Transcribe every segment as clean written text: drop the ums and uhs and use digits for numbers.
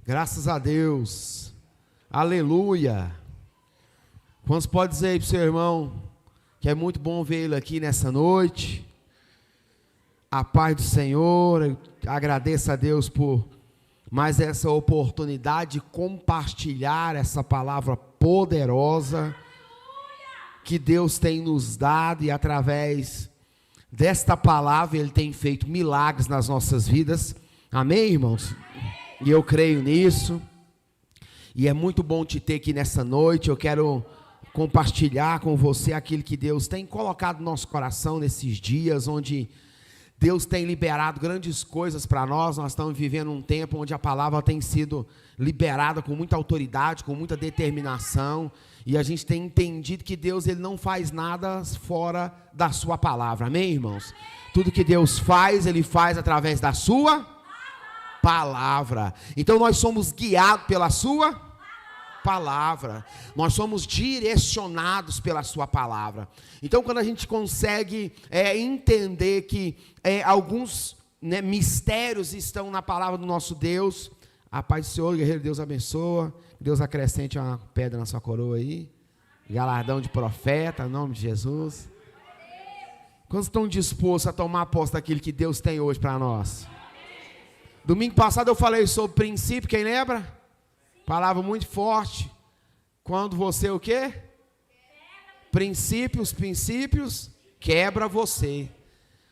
Graças a Deus. Aleluia. Quantos pode dizer aí para o seu irmão que é muito bom vê-lo aqui nessa noite? A paz do Senhor. Eu agradeço a Deus por mais essa oportunidade de compartilhar essa palavra poderosa que Deus tem nos dado, e através desta palavra Ele tem feito milagres nas nossas vidas. Amém, irmãos? E eu creio nisso. E é muito bom te ter aqui nessa noite. Eu quero compartilhar com você aquilo que Deus tem colocado no nosso coração nesses dias, onde Deus tem liberado grandes coisas para nós. Nós estamos vivendo um tempo onde a palavra tem sido liberada com muita autoridade, com muita determinação. E a gente tem entendido que Deus ele não faz nada fora da sua palavra. Amém, irmãos? Tudo que Deus faz, Ele faz através da sua palavra. Então nós somos guiados pela sua palavra. Nós somos direcionados pela sua palavra. Então quando a gente consegue entender que alguns mistérios estão na palavra do nosso Deus, a paz do Senhor, guerreiro, Deus abençoa. Deus acrescente uma pedra na sua coroa aí. Galardão de profeta, em nome de Jesus. Quantos estão dispostos a tomar posse daquilo que Deus tem hoje para nós? Domingo passado eu falei sobre princípio, quem lembra? Palavra muito forte. Quando você o quê? Princípios, quebra você.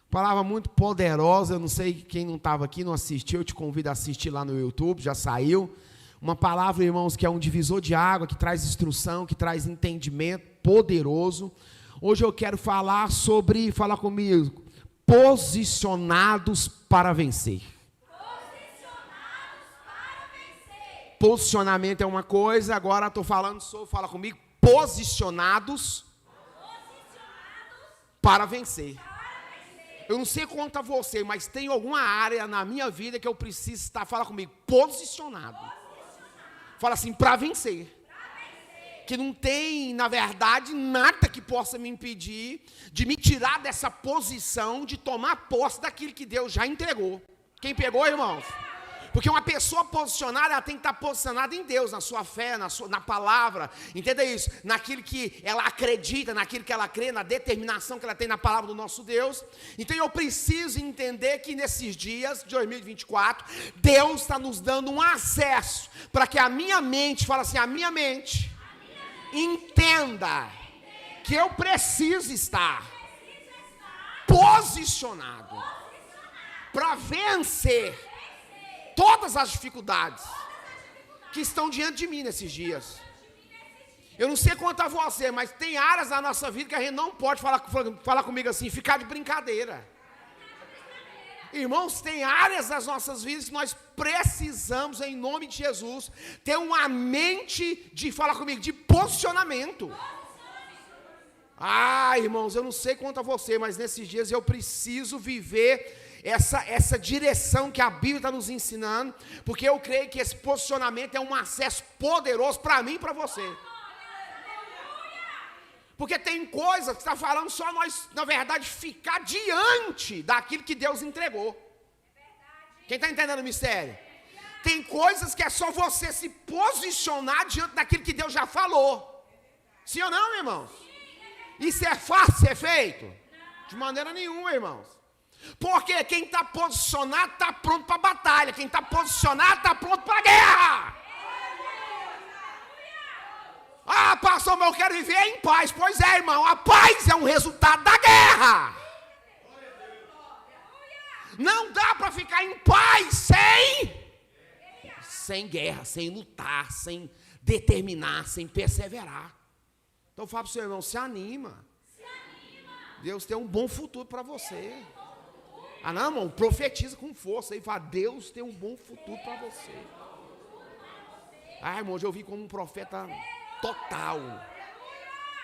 Palavra muito poderosa. Eu não sei quem não estava aqui, não assistiu, eu te convido a assistir lá no YouTube, já saiu. Uma palavra, irmãos, que é um divisor de água, que traz instrução, que traz entendimento poderoso. Hoje eu quero falar sobre, fala comigo, posicionados para vencer. Posicionamento é uma coisa, agora estou falando sobre, fala comigo, posicionados para vencer. Eu não sei quanto a você, mas tem alguma área na minha vida que eu preciso estar, fala comigo, posicionado. Fala assim, para vencer. Que não tem, na verdade, nada que possa me impedir de me tirar dessa posição de tomar posse daquilo que Deus já entregou. Quem pegou, irmãos? Porque uma pessoa posicionada, ela tem que estar posicionada em Deus, na sua fé, na palavra, entenda isso, naquilo que ela acredita, naquilo que ela crê, na determinação que ela tem na palavra do nosso Deus. Então eu preciso entender que nesses dias de 2024, Deus está nos dando um acesso, para que a minha mente, fala assim, a minha mente, entenda que eu preciso estar posicionado para vencer todas as dificuldades que estão diante de mim nesses dias. Eu não sei quanto a você, mas tem áreas da nossa vida que a gente não pode falar comigo assim, ficar de brincadeira. Irmãos, tem áreas das nossas vidas que nós precisamos, em nome de Jesus, ter uma mente de, fala comigo, de posicionamento. Irmãos, eu não sei quanto a você, mas nesses dias eu preciso viver essa direção que a Bíblia está nos ensinando, porque eu creio que esse posicionamento é um acesso poderoso para mim e para você. Porque tem coisas que está falando só nós, na verdade, ficar diante daquilo que Deus entregou. Quem está entendendo o mistério? Tem coisas que é só você se posicionar diante daquilo que Deus já falou. Sim ou não, irmãos? Isso é fácil ser feito? De maneira nenhuma, irmãos. Porque quem está posicionado está pronto para a batalha. Quem está posicionado está pronto para a guerra. Pastor, mas eu quero viver em paz. Pois é, irmão, a paz é um resultado da guerra. Não dá para ficar em paz sem guerra, sem lutar, sem determinar, sem perseverar. Então fala para o seu irmão, se anima. Deus tem um bom futuro para você. Não, irmão, profetiza com força aí, fala, Deus tem um bom futuro para você. Irmão, hoje eu vi como um profeta total.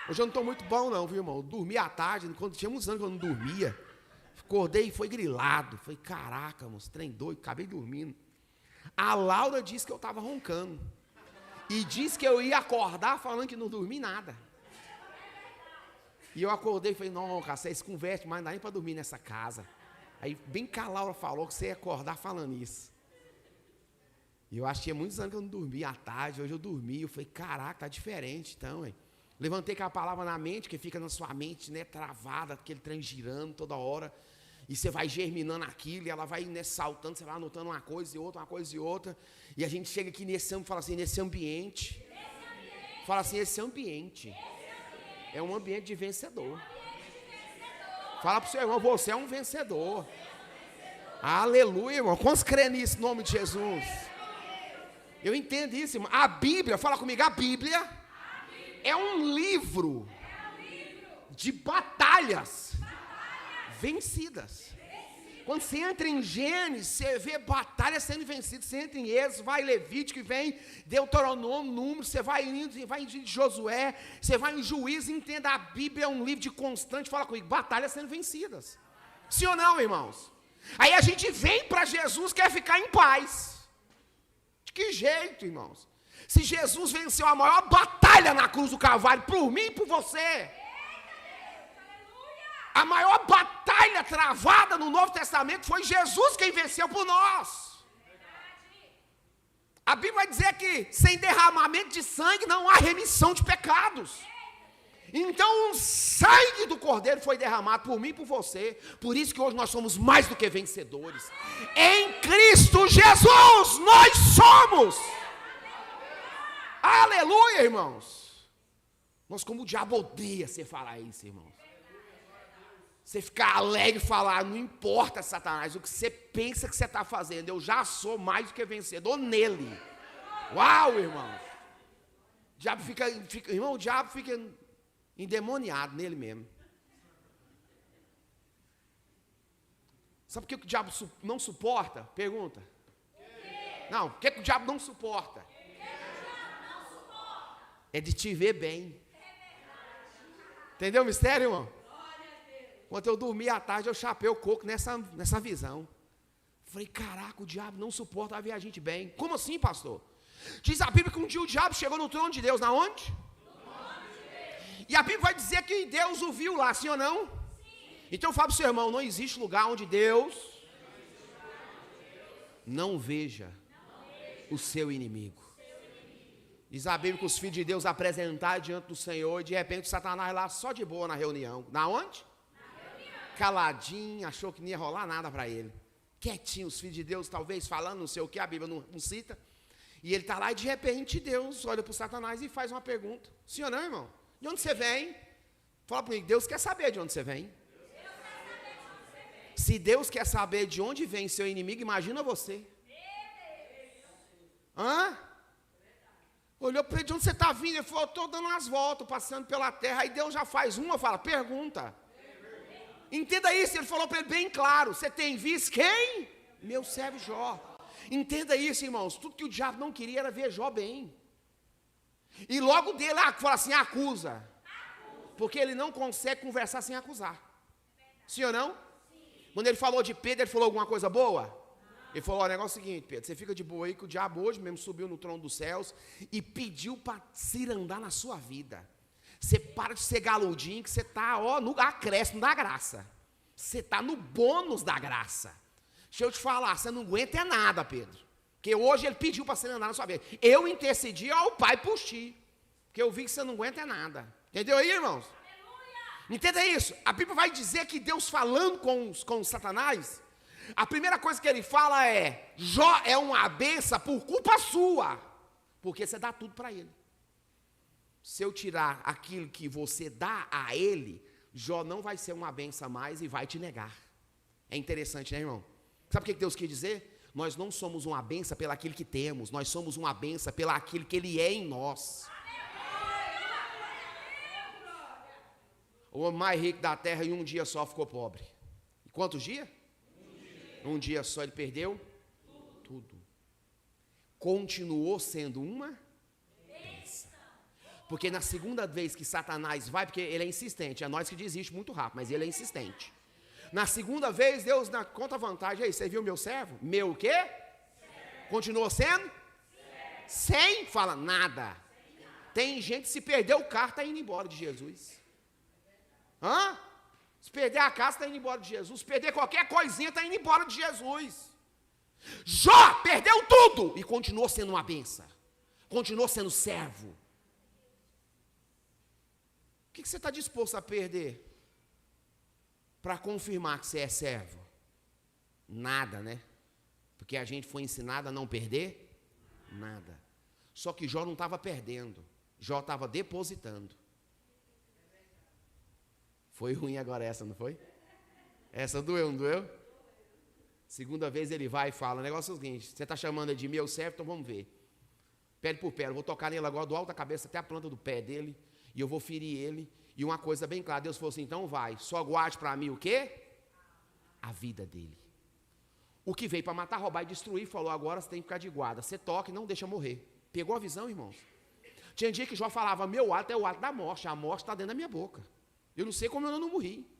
Hoje eu não estou muito bom não, viu, irmão? Eu dormi à tarde, quando tinha uns anos que eu não dormia. Acordei e foi grilado. Falei, caraca, irmão, trem doido, acabei dormindo. A Laura disse que eu estava roncando. E disse que eu ia acordar falando que não dormi nada. E eu acordei e falei, não, cara, vocês conversam, mas não dá nem para dormir nessa casa. Aí bem que a Laura falou que você ia acordar falando isso. E eu acho que tinha muitos anos que eu não dormia à tarde, hoje eu dormi, eu falei, caraca, tá diferente então, hein? Levantei com a palavra na mente, que fica na sua mente, né, travada, aquele trem girando toda hora, e você vai germinando aquilo, e ela vai, né, saltando, você vai anotando uma coisa e outra, e a gente chega aqui nesse fala assim, nesse ambiente, fala assim, esse ambiente é um ambiente de vencedor. Fala para o seu irmão, você é um vencedor. Aleluia, irmão. Quantos creem nisso, em nome de Jesus? Eu entendo isso, irmão. A Bíblia, fala comigo, a Bíblia é um livro de batalhas vencidas. Quando você entra em Gênesis, você vê batalhas sendo vencidas. Você entra em Êxodo, vai em Levítico, vem Deuteronômio, Números, você vai em Josué, você vai em Juízes, entenda, a Bíblia é um livro de constante, fala comigo, batalhas sendo vencidas. Sim ou não, irmãos? Aí a gente vem para Jesus, quer ficar em paz. De que jeito, irmãos? Se Jesus venceu a maior batalha na cruz do Calvário, por mim e por você, a maior batalha travada no Novo Testamento foi Jesus quem venceu por nós. A Bíblia vai dizer que sem derramamento de sangue não há remissão de pecados. Então o sangue do Cordeiro foi derramado por mim e por você. Por isso que hoje nós somos mais do que vencedores. Em Cristo Jesus nós somos. Aleluia, irmãos. Nós, como o diabo odeia você falar isso, irmãos. Você ficar alegre e falar, não importa, Satanás, o que você pensa que você está fazendo, eu já sou mais do que vencedor nele. Uau, irmão. O diabo fica endemoniado nele mesmo. Sabe por que o diabo não suporta? Pergunta. Não, por que o diabo não suporta? É de te ver bem. Entendeu o mistério, irmão? Quando eu dormi à tarde, eu chapei o coco nessa visão. Falei, caraca, o diabo não suporta ver a gente bem. Como assim, pastor? Diz a Bíblia que um dia o diabo chegou no trono de Deus. Na onde? E a Bíblia vai dizer que Deus o viu lá, sim ou não? Sim. Então fala para o seu irmão, não existe lugar onde Deus não veja o seu inimigo. Diz a Bíblia que os filhos de Deus apresentaram diante do Senhor e de repente o Satanás lá só de boa na reunião. Na onde? Caladinho, achou que não ia rolar nada para ele. Quietinho, os filhos de Deus talvez falando, não sei o que, a Bíblia não cita. E ele está lá e de repente Deus olha para o Satanás e faz uma pergunta. Sim ou não, irmão? De onde você vem? Fala para mim, Deus quer saber de onde você vem. Se Deus quer saber de onde vem seu inimigo, imagina você. Hã? Olhou para ele, de onde você está vindo? Ele falou, estou dando umas voltas, passando pela terra. Aí Deus já faz uma, fala, pergunta. Entenda isso, ele falou para ele bem claro, você tem visto quem? Meu servo Jó. Entenda isso, irmãos, tudo que o diabo não queria era ver Jó bem. E logo dele, fala assim, acusa. Porque ele não consegue conversar sem acusar. Sim ou não? Quando ele falou de Pedro, ele falou alguma coisa boa? Ele falou, o negócio é o seguinte, Pedro, você fica de boa aí que o diabo hoje mesmo subiu no trono dos céus e pediu para cirandar na sua vida. Você para de ser galudinho, que você está no acréscimo da graça. Você está no bônus da graça. Deixa eu te falar, você não aguenta nada, Pedro. Porque hoje ele pediu para cirandar na sua vida. Eu intercedi ao Pai por ti. Porque eu vi que você não aguenta nada. Entendeu aí, irmãos? Entenda isso. A Bíblia vai dizer que Deus falando com Satanás, a primeira coisa que ele fala é, Jó é uma benção por culpa sua. Porque você dá tudo para ele. Se eu tirar aquilo que você dá a ele, Jó não vai ser uma benção mais e vai te negar. É interessante, né, irmão? Sabe o que Deus quer dizer? Nós não somos uma benção pelo aquilo que temos, nós somos uma benção pelo aquilo que ele é em nós. O homem mais rico da terra em um dia só ficou pobre. E quantos dias? Um dia só ele perdeu tudo. Continuou sendo uma bênção. Porque na segunda vez que Satanás vai, porque ele é insistente, é nós que desiste muito rápido, mas ele é insistente. Na segunda vez, Deus conta a vantagem. Aí, você viu meu servo? Meu o quê? Servo. Continuou sendo? Servo. Sem? Fala, nada. Tem gente que se perder o carro, está indo embora de Jesus. Hã? Se perder a casa, está indo embora de Jesus. Se perder qualquer coisinha, está indo embora de Jesus. Jó perdeu tudo e continuou sendo uma bênção. Continuou sendo servo. O que você está disposto a perder para confirmar que você é servo? Nada, né? Porque a gente foi ensinado a não perder nada. Só que Jó não estava perdendo. Jó estava depositando. Foi ruim agora essa, não foi? Essa doeu, não doeu? Segunda vez ele vai e fala, o negócio é o seguinte, você está chamando ele de meu servo, então vamos ver. Pele por pele, eu vou tocar nele agora do alto da cabeça até a planta do pé dele, e eu vou ferir ele. E uma coisa bem clara, Deus falou assim, então vai, só guarde para mim o quê? A vida dele. O que veio para matar, roubar e destruir, falou, agora você tem que ficar de guarda. Você toca e não deixa morrer. Pegou a visão, irmãos? Tinha dia que Jó falava, meu ato é o ato da morte, a morte está dentro da minha boca. Eu não sei como eu não morri.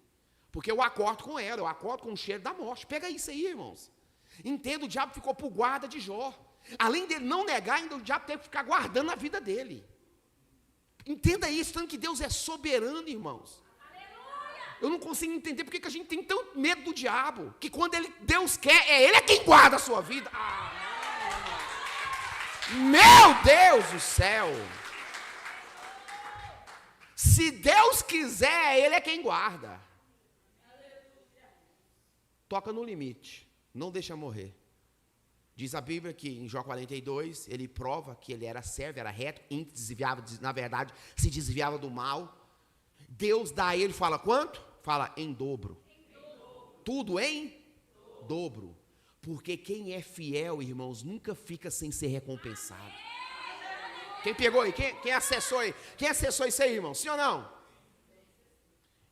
Porque eu acordo com ela, eu acordo com o cheiro da morte. Pega isso aí, irmãos. Entenda, o diabo ficou por guarda de Jó. Além dele não negar, ainda o diabo teve que ficar guardando a vida dele. Entenda isso, tanto que Deus é soberano, irmãos. Eu não consigo entender porque que a gente tem tanto medo do diabo, que quando Deus quer, Ele é quem guarda a sua vida. Meu Deus do céu! Se Deus quiser, Ele é quem guarda. Toca no limite, não deixa morrer. Diz a Bíblia que em Jó 42, ele prova que ele era servo, era reto, desviava, na verdade, se desviava do mal. Deus dá a ele, fala quanto? Fala em dobro. Tudo em dobro. Porque quem é fiel, irmãos, nunca fica sem ser recompensado. Quem pegou aí? Quem acessou aí? Quem acessou isso aí, irmão? Sim ou não?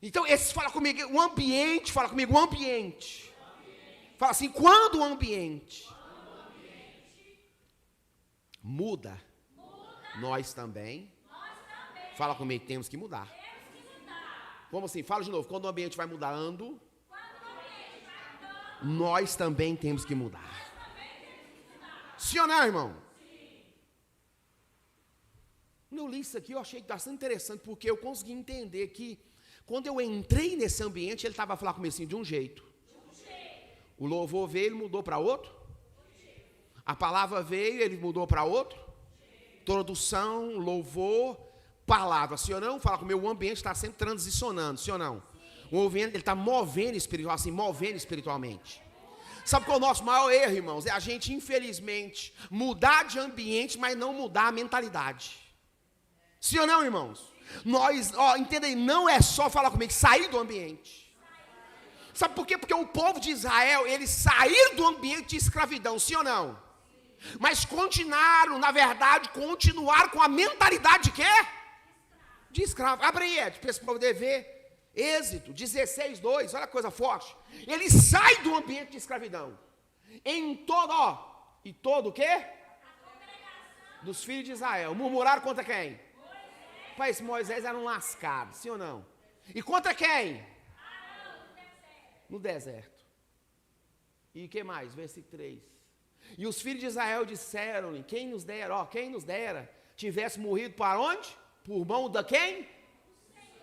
Então, esse fala comigo, o ambiente, fala comigo, o ambiente. Fala assim, quando o ambiente muda, nós também. Fala comigo, temos que mudar. Como assim? Fala de novo, quando o ambiente vai mudando, nós também temos que mudar. Sim ou não, irmão? Quando eu li isso aqui, eu achei bastante interessante, porque eu consegui entender que, quando eu entrei nesse ambiente, ele estava a falar comigo assim, de um jeito. O louvor veio, ele mudou para outro. A palavra veio, ele mudou para outro. Introdução, louvor, palavra. Sim ou não? Fala comigo, o ambiente está sempre transicionando, sim ou não? O ambiente, ele está movendo espiritual, assim, movendo espiritualmente. Sabe qual é o nosso maior erro, irmãos? É a gente, infelizmente, mudar de ambiente, mas não mudar a mentalidade. Sim ou não, irmãos? Nós, entenda aí, não é só falar comigo, sair do ambiente. Sabe por quê? Porque o povo de Israel, eles saíram do ambiente de escravidão, sim ou não? Mas continuaram com a mentalidade de quê? De escravo. Abre aí, Ed, para poder ver. Êxodo 16:2, olha a coisa forte. Ele sai do ambiente de escravidão. Em todo, e todo o quê? Dos filhos de Israel. Murmuraram contra quem? Pois Moisés era um lascado, sim ou não? E contra quem? No deserto. E o que mais? Versículo 3. E os filhos de Israel disseram-lhe, quem nos dera, tivesse morrido para onde? Por mão da quem?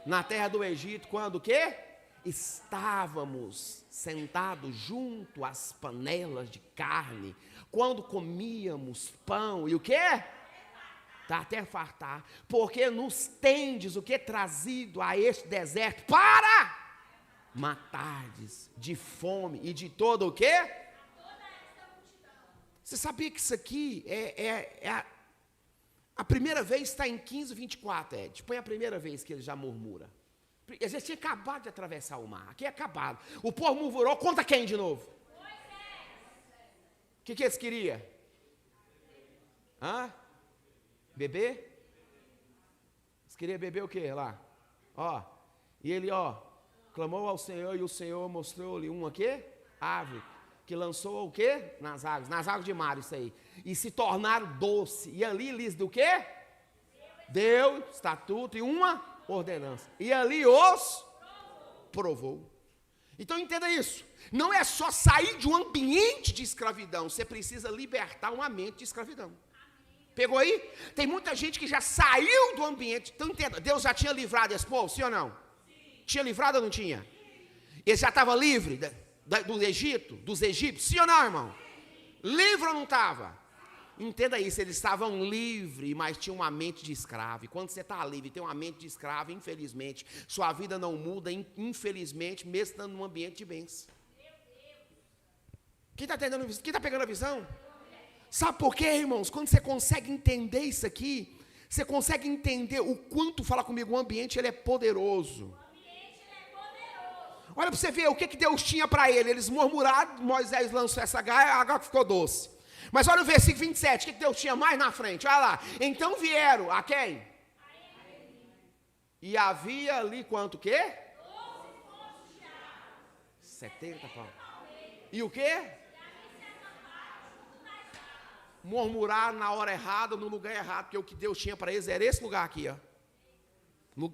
Na terra do Egito, quando o quê? Estávamos sentados junto às panelas de carne, quando comíamos pão, e o quê? Tá até fartar, porque nos tendes o que trazido a este deserto para matardes de fome e de todo o quê? Você sabia que isso aqui a primeira vez está em 15:24, Ed. Põe a primeira vez que ele já murmura. Eles já tinha acabado de atravessar o mar, aqui é acabado. O povo murmurou contra quem de novo? O que eles queriam? Beber? Eles queriam beber o quê lá? E ele, clamou ao Senhor, e o Senhor mostrou-lhe uma quê? Árvore, que lançou o quê? Nas águas de mar, isso aí. E se tornaram doce. E ali lhes do quê? Deu estatuto e uma ordenança. E ali os provou. Então entenda isso. Não é só sair de um ambiente de escravidão. Você precisa libertar uma mente de escravidão. Pegou aí? Tem muita gente que já saiu do ambiente. Então entenda, Deus já tinha livrado esse povo, sim ou não? Sim. Tinha livrado ou não tinha? Ele já estava livre do Egito, dos egípcios, sim ou não, irmão? Livre ou não estava? Entenda isso, eles estavam livres, mas tinham uma mente de escravo. E quando você está livre e tem uma mente de escravo, infelizmente, sua vida não muda, infelizmente, mesmo estando num ambiente de bênção. Quem está pegando a visão? Sabe por quê, irmãos? Quando você consegue entender isso aqui, você consegue entender o quanto, fala comigo, o ambiente ele é poderoso. Olha para você ver o que Deus tinha para ele. Eles murmuraram, Moisés lançou essa gaia, a água ficou doce. Mas olha o versículo 27, o que Deus tinha mais na frente? Olha lá. Então vieram a quem? E havia ali quanto o quê? 70 pau. E o quê? Murmurar na hora errada, no lugar errado, porque o que Deus tinha para eles era esse lugar aqui, ó.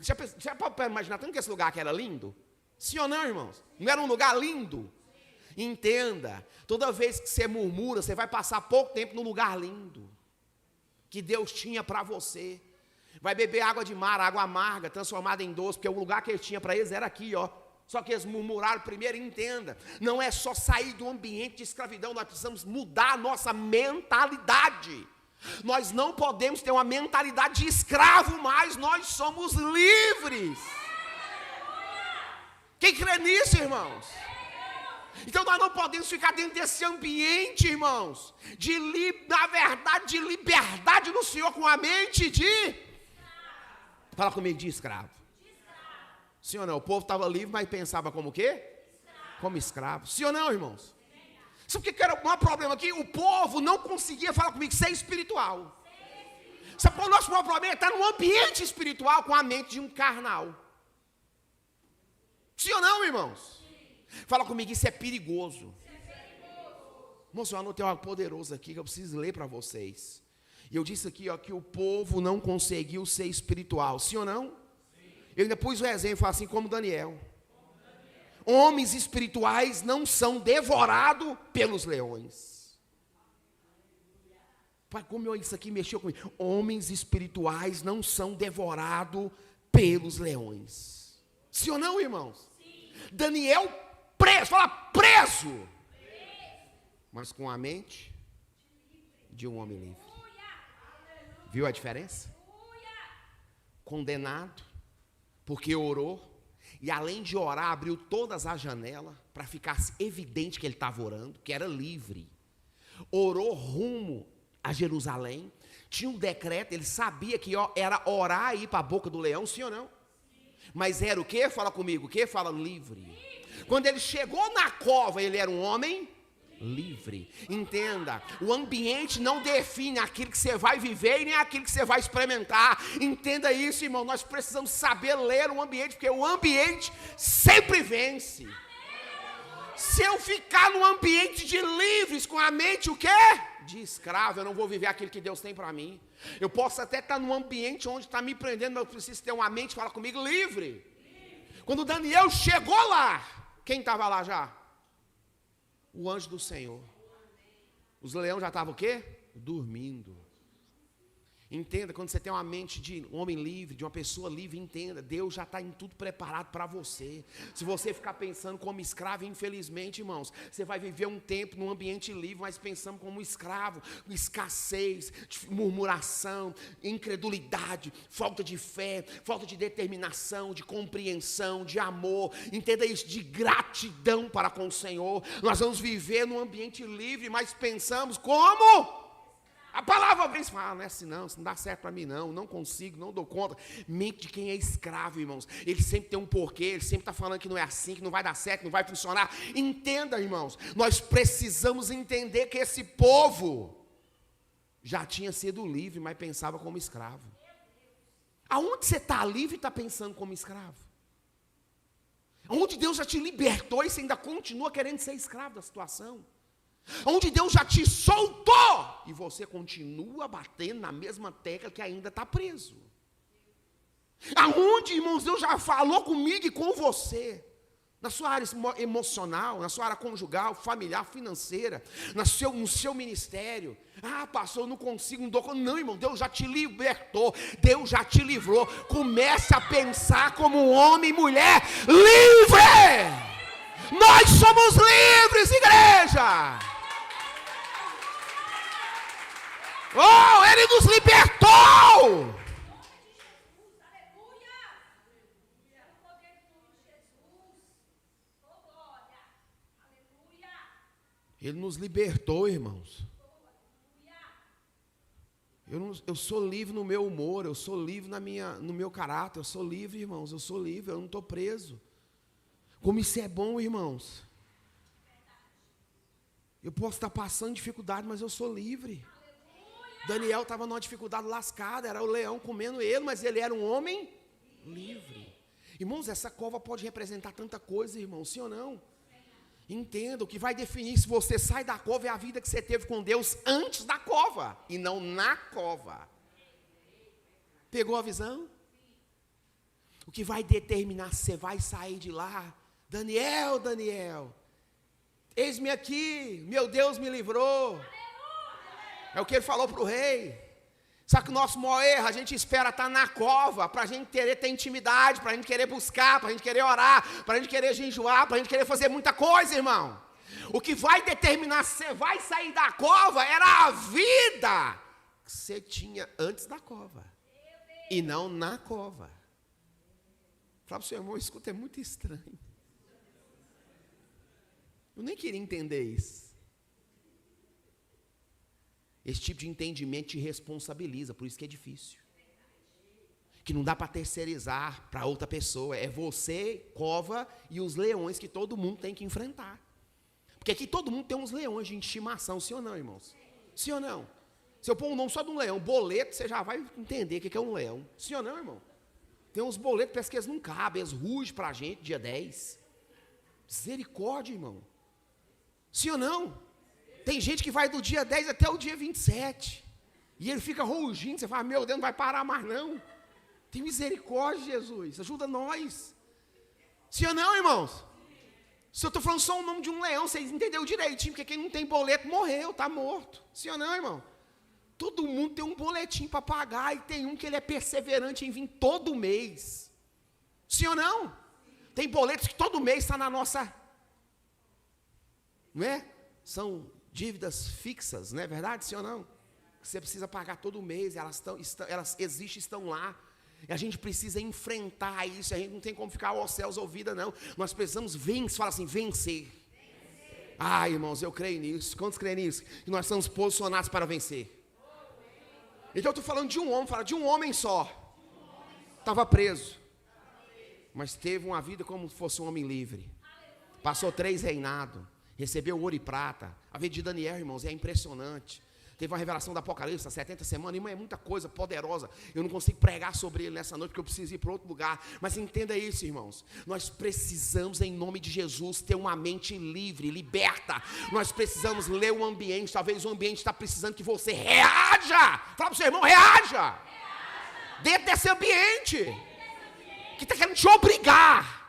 Já pode imaginar tanto que esse lugar aqui era lindo? Sim ou não, irmãos? Não era um lugar lindo? Entenda, toda vez que você murmura, você vai passar pouco tempo no lugar lindo que Deus tinha para você. Vai beber água de mar, água amarga, transformada em doce, porque o lugar que ele tinha para eles era aqui, ó. Só que eles murmuraram primeiro. Entenda, não é só sair do ambiente de escravidão, nós precisamos mudar a nossa mentalidade. Nós não podemos ter uma mentalidade de escravo mais, nós somos livres. Quem crê nisso, irmãos? Então nós não podemos ficar dentro desse ambiente, irmãos, na verdade, de liberdade no Senhor, com a mente de... Fala comigo, de escravo. Sim ou não? O povo estava livre, mas pensava como o quê? Como escravo. Sim ou não, irmãos? Sabe o que era o maior problema aqui? O povo não conseguia, fala comigo, ser espiritual. Sabe qual é o nosso maior problema? Está no ambiente espiritual com a mente de um carnal. Sim ou não, irmãos? Fala comigo, isso é perigoso. Moço, eu anotei algo poderoso aqui que eu preciso ler para vocês. E eu disse aqui, ó, que o povo não conseguiu ser espiritual. Sim ou não? Eu ainda pus o exemplo assim como Daniel. Homens espirituais não são devorados pelos leões. Pai, como isso aqui mexeu comigo. Homens espirituais não são devorados pelos leões. Sim ou não, irmãos? Sim. Daniel preso, fala preso. Mas com a mente de um homem livre. Viu a diferença? Condenado, porque orou, e além de orar, abriu todas as janelas, para ficar evidente que ele estava orando, que era livre. Orou rumo a Jerusalém, tinha um decreto, ele sabia que era orar e ir para a boca do leão, sim ou não? Mas era o quê? Fala comigo, o quê? Fala livre. Quando ele chegou na cova, ele era um homem livre. Entenda, o ambiente não define aquilo que você vai viver e nem aquilo que você vai experimentar. Entenda isso, irmão. Nós precisamos saber ler o ambiente, porque o ambiente sempre vence. Se eu ficar num ambiente de livres, com a mente o quê? De escravo, eu não vou viver aquilo que Deus tem para mim. Eu posso até estar num ambiente onde está me prendendo, mas eu preciso ter uma mente, fala comigo, livre. Quando Daniel chegou lá, quem estava lá já? O anjo do Senhor. Os leões já estavam o quê? Dormindo. Entenda, quando você tem uma mente de um homem livre, de uma pessoa livre, entenda, Deus já está em tudo preparado para você. Se você ficar pensando como escravo, infelizmente, irmãos, você vai viver um tempo num ambiente livre, mas pensando como escravo, escassez, murmuração, incredulidade, falta de fé, falta de determinação, de compreensão, de amor, entenda isso, de gratidão para com o Senhor. Nós vamos viver num ambiente livre, mas pensamos como? A palavra vem e fala, não é assim não, isso não dá certo para mim não consigo, não dou conta. Mente de quem é escravo, irmãos. Ele sempre tem um porquê, ele sempre está falando que não é assim, que não vai dar certo, que não vai funcionar. Entenda, irmãos, nós precisamos entender que esse povo já tinha sido livre, mas pensava como escravo. Aonde você está livre e está pensando como escravo? Aonde Deus já te libertou e você ainda continua querendo ser escravo da situação? Onde Deus já te soltou e você continua batendo na mesma tecla que ainda está preso. Aonde, irmãos, Deus já falou comigo e com você, na sua área emocional, na sua área conjugal, familiar, financeira, no seu ministério. Ah, pastor, eu não consigo, não dou conta. Não, irmão, Deus já te libertou, Deus já te livrou. Comece a pensar como um homem e mulher livre. Nós somos livres, igreja. Oh, Ele nos libertou! Ele nos libertou, irmãos. Eu sou livre no meu humor, eu sou livre no meu caráter, eu sou livre, irmãos, eu sou livre, eu não estou preso. Como isso é bom, irmãos. Eu posso estar passando dificuldade, mas eu sou livre. Daniel estava numa dificuldade lascada, era o leão comendo ele, mas ele era um homem livre. Irmãos, essa cova pode representar tanta coisa, irmãos, sim ou não? Entenda, o que vai definir se você sai da cova é a vida que você teve com Deus antes da cova, e não na cova. Pegou a visão? O que vai determinar se você vai sair de lá, Daniel, eis-me aqui, meu Deus me livrou. É o que ele falou para o rei. Sabe que o nosso maior erro, a gente espera estar na cova, para a gente querer ter intimidade, para a gente querer buscar, para a gente querer orar, para a gente querer jejuar, para a gente querer fazer muita coisa, irmão. O que vai determinar se você vai sair da cova era a vida que você tinha antes da cova, e não na cova. Fala para o seu irmão, escuta, é muito estranho. Eu nem queria entender isso. Esse tipo de entendimento te responsabiliza, por isso que é difícil. Que não dá para terceirizar para outra pessoa. É você, cova e os leões que todo mundo tem que enfrentar. Porque aqui todo mundo tem uns leões de estimação, sim ou não, irmãos? Sim ou não? Se eu pôr o nome só de um leão, boleto, você já vai entender o que é um leão. Sim ou não, irmão? Tem uns boletos, parece que eles não cabem, eles rugem para a gente dia 10. Misericórdia, irmão. Sim ou não? Tem gente que vai do dia 10 até o dia 27. E ele fica rugindo, você fala, meu Deus, não vai parar mais não. Tem misericórdia, Jesus, ajuda nós. Sim ou não, irmãos? Se eu estou falando só o nome de um leão, vocês entenderam direitinho, porque quem não tem boleto morreu, está morto. Sim ou não, irmão? Todo mundo tem um boletim para pagar, e tem um que ele é perseverante em vir todo mês. Sim ou não? Tem boletos que todo mês está na nossa... Não é? São dívidas fixas, não é verdade, sim ou não? Você precisa pagar todo mês, elas existem, estão lá. E a gente precisa enfrentar isso, a gente não tem como ficar aos céus ouvida, não. Nós precisamos vencer, fala assim, vencer. Ah, irmãos, eu creio nisso. Quantos creem nisso? Que nós estamos posicionados para vencer. Então eu estou falando de um homem, fala de um homem só. Estava preso, mas teve uma vida como se fosse um homem livre. Passou 3 reinados. Recebeu ouro e prata. A vida de Daniel, irmãos, é impressionante. Teve uma revelação do Apocalipse, 70 semanas, irmão, é muita coisa poderosa. Eu não consigo pregar sobre ele nessa noite, porque eu preciso ir para outro lugar. Mas entenda isso, irmãos. Nós precisamos, em nome de Jesus, ter uma mente livre, liberta. Nós precisamos ler o ambiente. Talvez o ambiente está precisando que você reaja. Fala para o seu irmão, reaja. Dentro desse ambiente. Que está querendo te obrigar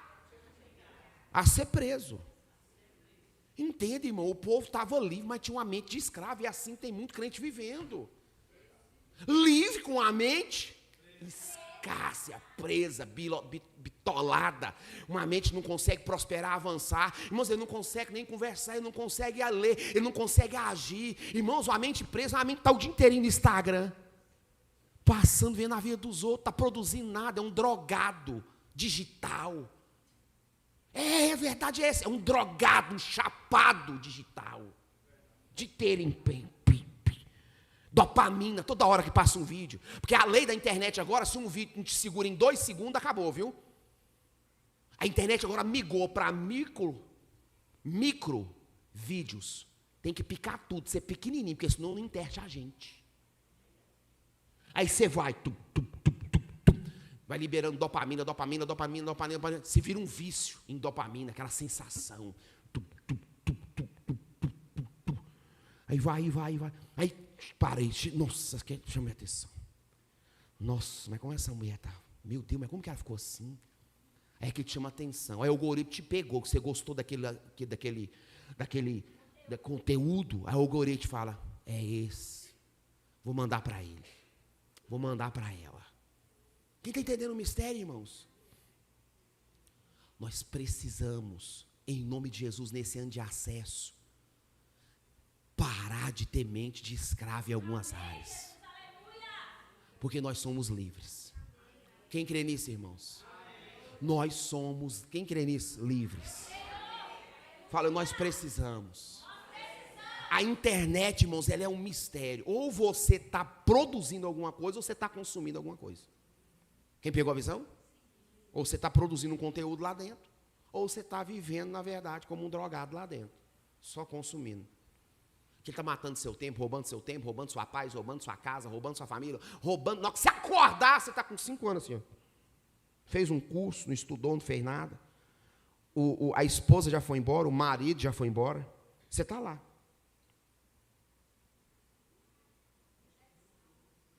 a ser preso. Entenda, irmão, o povo estava livre, mas tinha uma mente de escravo, e assim tem muito crente vivendo. Livre com a mente escassa, presa, bitolada. Uma mente não consegue prosperar, avançar. Irmãos, ele não consegue nem conversar, ele não consegue ler, ele não consegue agir. Irmãos, uma mente presa, uma mente está o dia inteirinho no Instagram, passando, vendo a vida dos outros, está produzindo nada, é um drogado digital. A verdade é essa, é um drogado, um chapado digital, de ter empenho, dopamina, toda hora que passa um vídeo, porque a lei da internet agora, se um vídeo te segura em 2 segundos, acabou, viu? A internet agora migrou para micro vídeos, tem que picar tudo, ser pequenininho, porque senão não interte a gente. Aí você vai, vai liberando dopamina, se vira um vício em dopamina, aquela sensação. Aí vai. Aí parei, nossa, chama minha atenção. Nossa, mas como essa mulher tá? Meu Deus, mas como que ela ficou assim? Aí é que te chama atenção. Aí o algoritmo te pegou, que você gostou daquele conteúdo. Aí o algoritmo fala, é esse. Vou mandar para ele. Vou mandar para ela. Quem está entendendo o mistério, irmãos? Nós precisamos, em nome de Jesus, nesse ano de acesso, parar parar de ter mente de escravo em algumas áreas. Porque nós somos livres. Quem crê nisso, irmãos? Nós somos, quem crê nisso? Livres. Fala, nós precisamos. A internet, irmãos, ela é um mistério. Ou você está produzindo alguma coisa, ou você está consumindo alguma coisa. Quem pegou a visão? Ou você está produzindo um conteúdo lá dentro, ou você está vivendo, na verdade, como um drogado lá dentro, só consumindo. Que está matando seu tempo, roubando sua paz, roubando sua casa, roubando sua família, roubando. Na hora que você acordar, você está com 5 anos assim, ó. Fez um curso, não estudou, não fez nada. A esposa já foi embora, o marido já foi embora. Você está lá.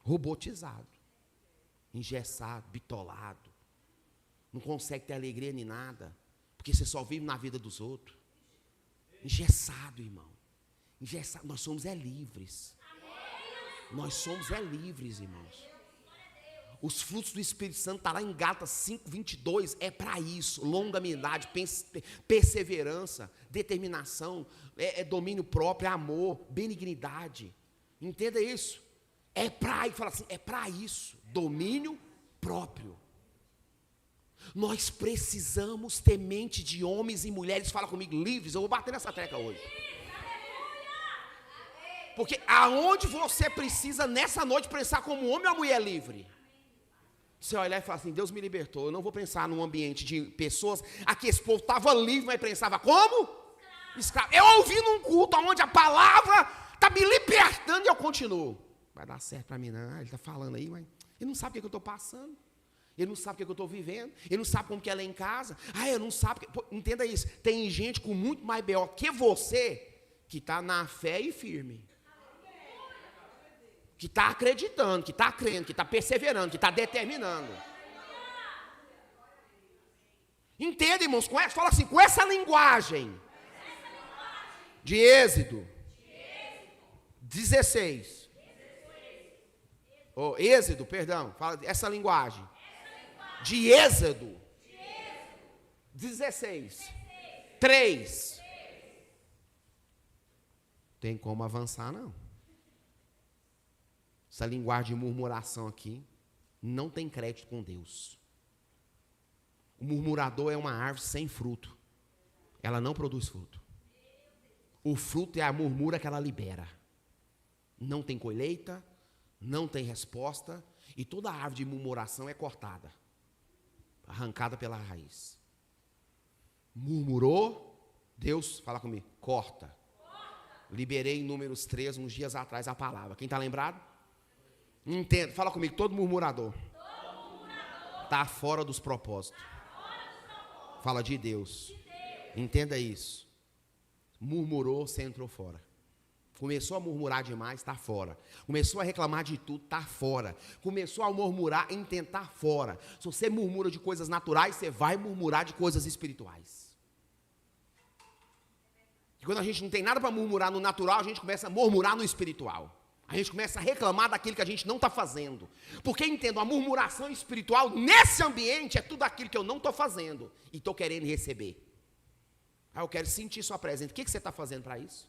Robotizado, engessado, bitolado. Não consegue ter alegria nem nada, porque você só vive na vida dos outros. Engessado, irmão. Engessado. Nós somos livres. Nós somos livres, irmãos. Os frutos do Espírito Santo está lá em Gálatas 5:22, é para isso: longanimidade, perseverança, determinação, domínio próprio, amor, benignidade. Entenda isso. Fala assim, é para isso, domínio próprio. Nós precisamos ter mente de homens e mulheres, fala comigo, livres. Eu vou bater nessa tecla hoje. Porque aonde você precisa nessa noite pensar como homem ou mulher livre? Você olhar e falar assim, Deus me libertou. Eu não vou pensar num ambiente de pessoas. Aqui esse povo estava livre, mas pensava como? Escravo. Eu ouvi num culto onde a palavra está me libertando e eu continuo. Vai dar certo para mim não, ele está falando aí, mas ele não sabe o que eu estou passando. Ele não sabe o que eu estou vivendo. Ele não sabe como que ela é em casa. Ele não sabe. Entenda isso. Tem gente com muito mais B.O. que você, que está na fé e firme. Que está acreditando, que está crendo, que está perseverando, que está determinando. Entenda, irmãos, fala assim, com essa linguagem de Êxodo 16. Êxodo, perdão, fala essa linguagem. De Êxodo 16. 3. Tem como avançar, não. Essa linguagem de murmuração aqui não tem crédito com Deus. O murmurador é uma árvore sem fruto. Ela não produz fruto. O fruto é a murmura que ela libera. Não tem colheita, não tem resposta, e toda árvore de murmuração é cortada, arrancada pela raiz. Murmurou, Deus, fala comigo, corta. Liberei em Números 3, uns dias atrás, a palavra. Quem está lembrado? Entenda, fala comigo, todo murmurador está fora dos propósitos. Fala de Deus. Entenda isso. Murmurou, você entrou fora. Começou a murmurar demais, está fora. Começou a reclamar de tudo, está fora. Começou a murmurar em tentar fora. Se você murmura de coisas naturais, você vai murmurar de coisas espirituais. E quando a gente não tem nada para murmurar no natural, a gente começa a murmurar no espiritual. A gente começa a reclamar daquilo que a gente não está fazendo. Porque entendo, a murmuração espiritual nesse ambiente é tudo aquilo que eu não estou fazendo e estou querendo receber. Eu quero sentir sua presença. O que você está fazendo para isso?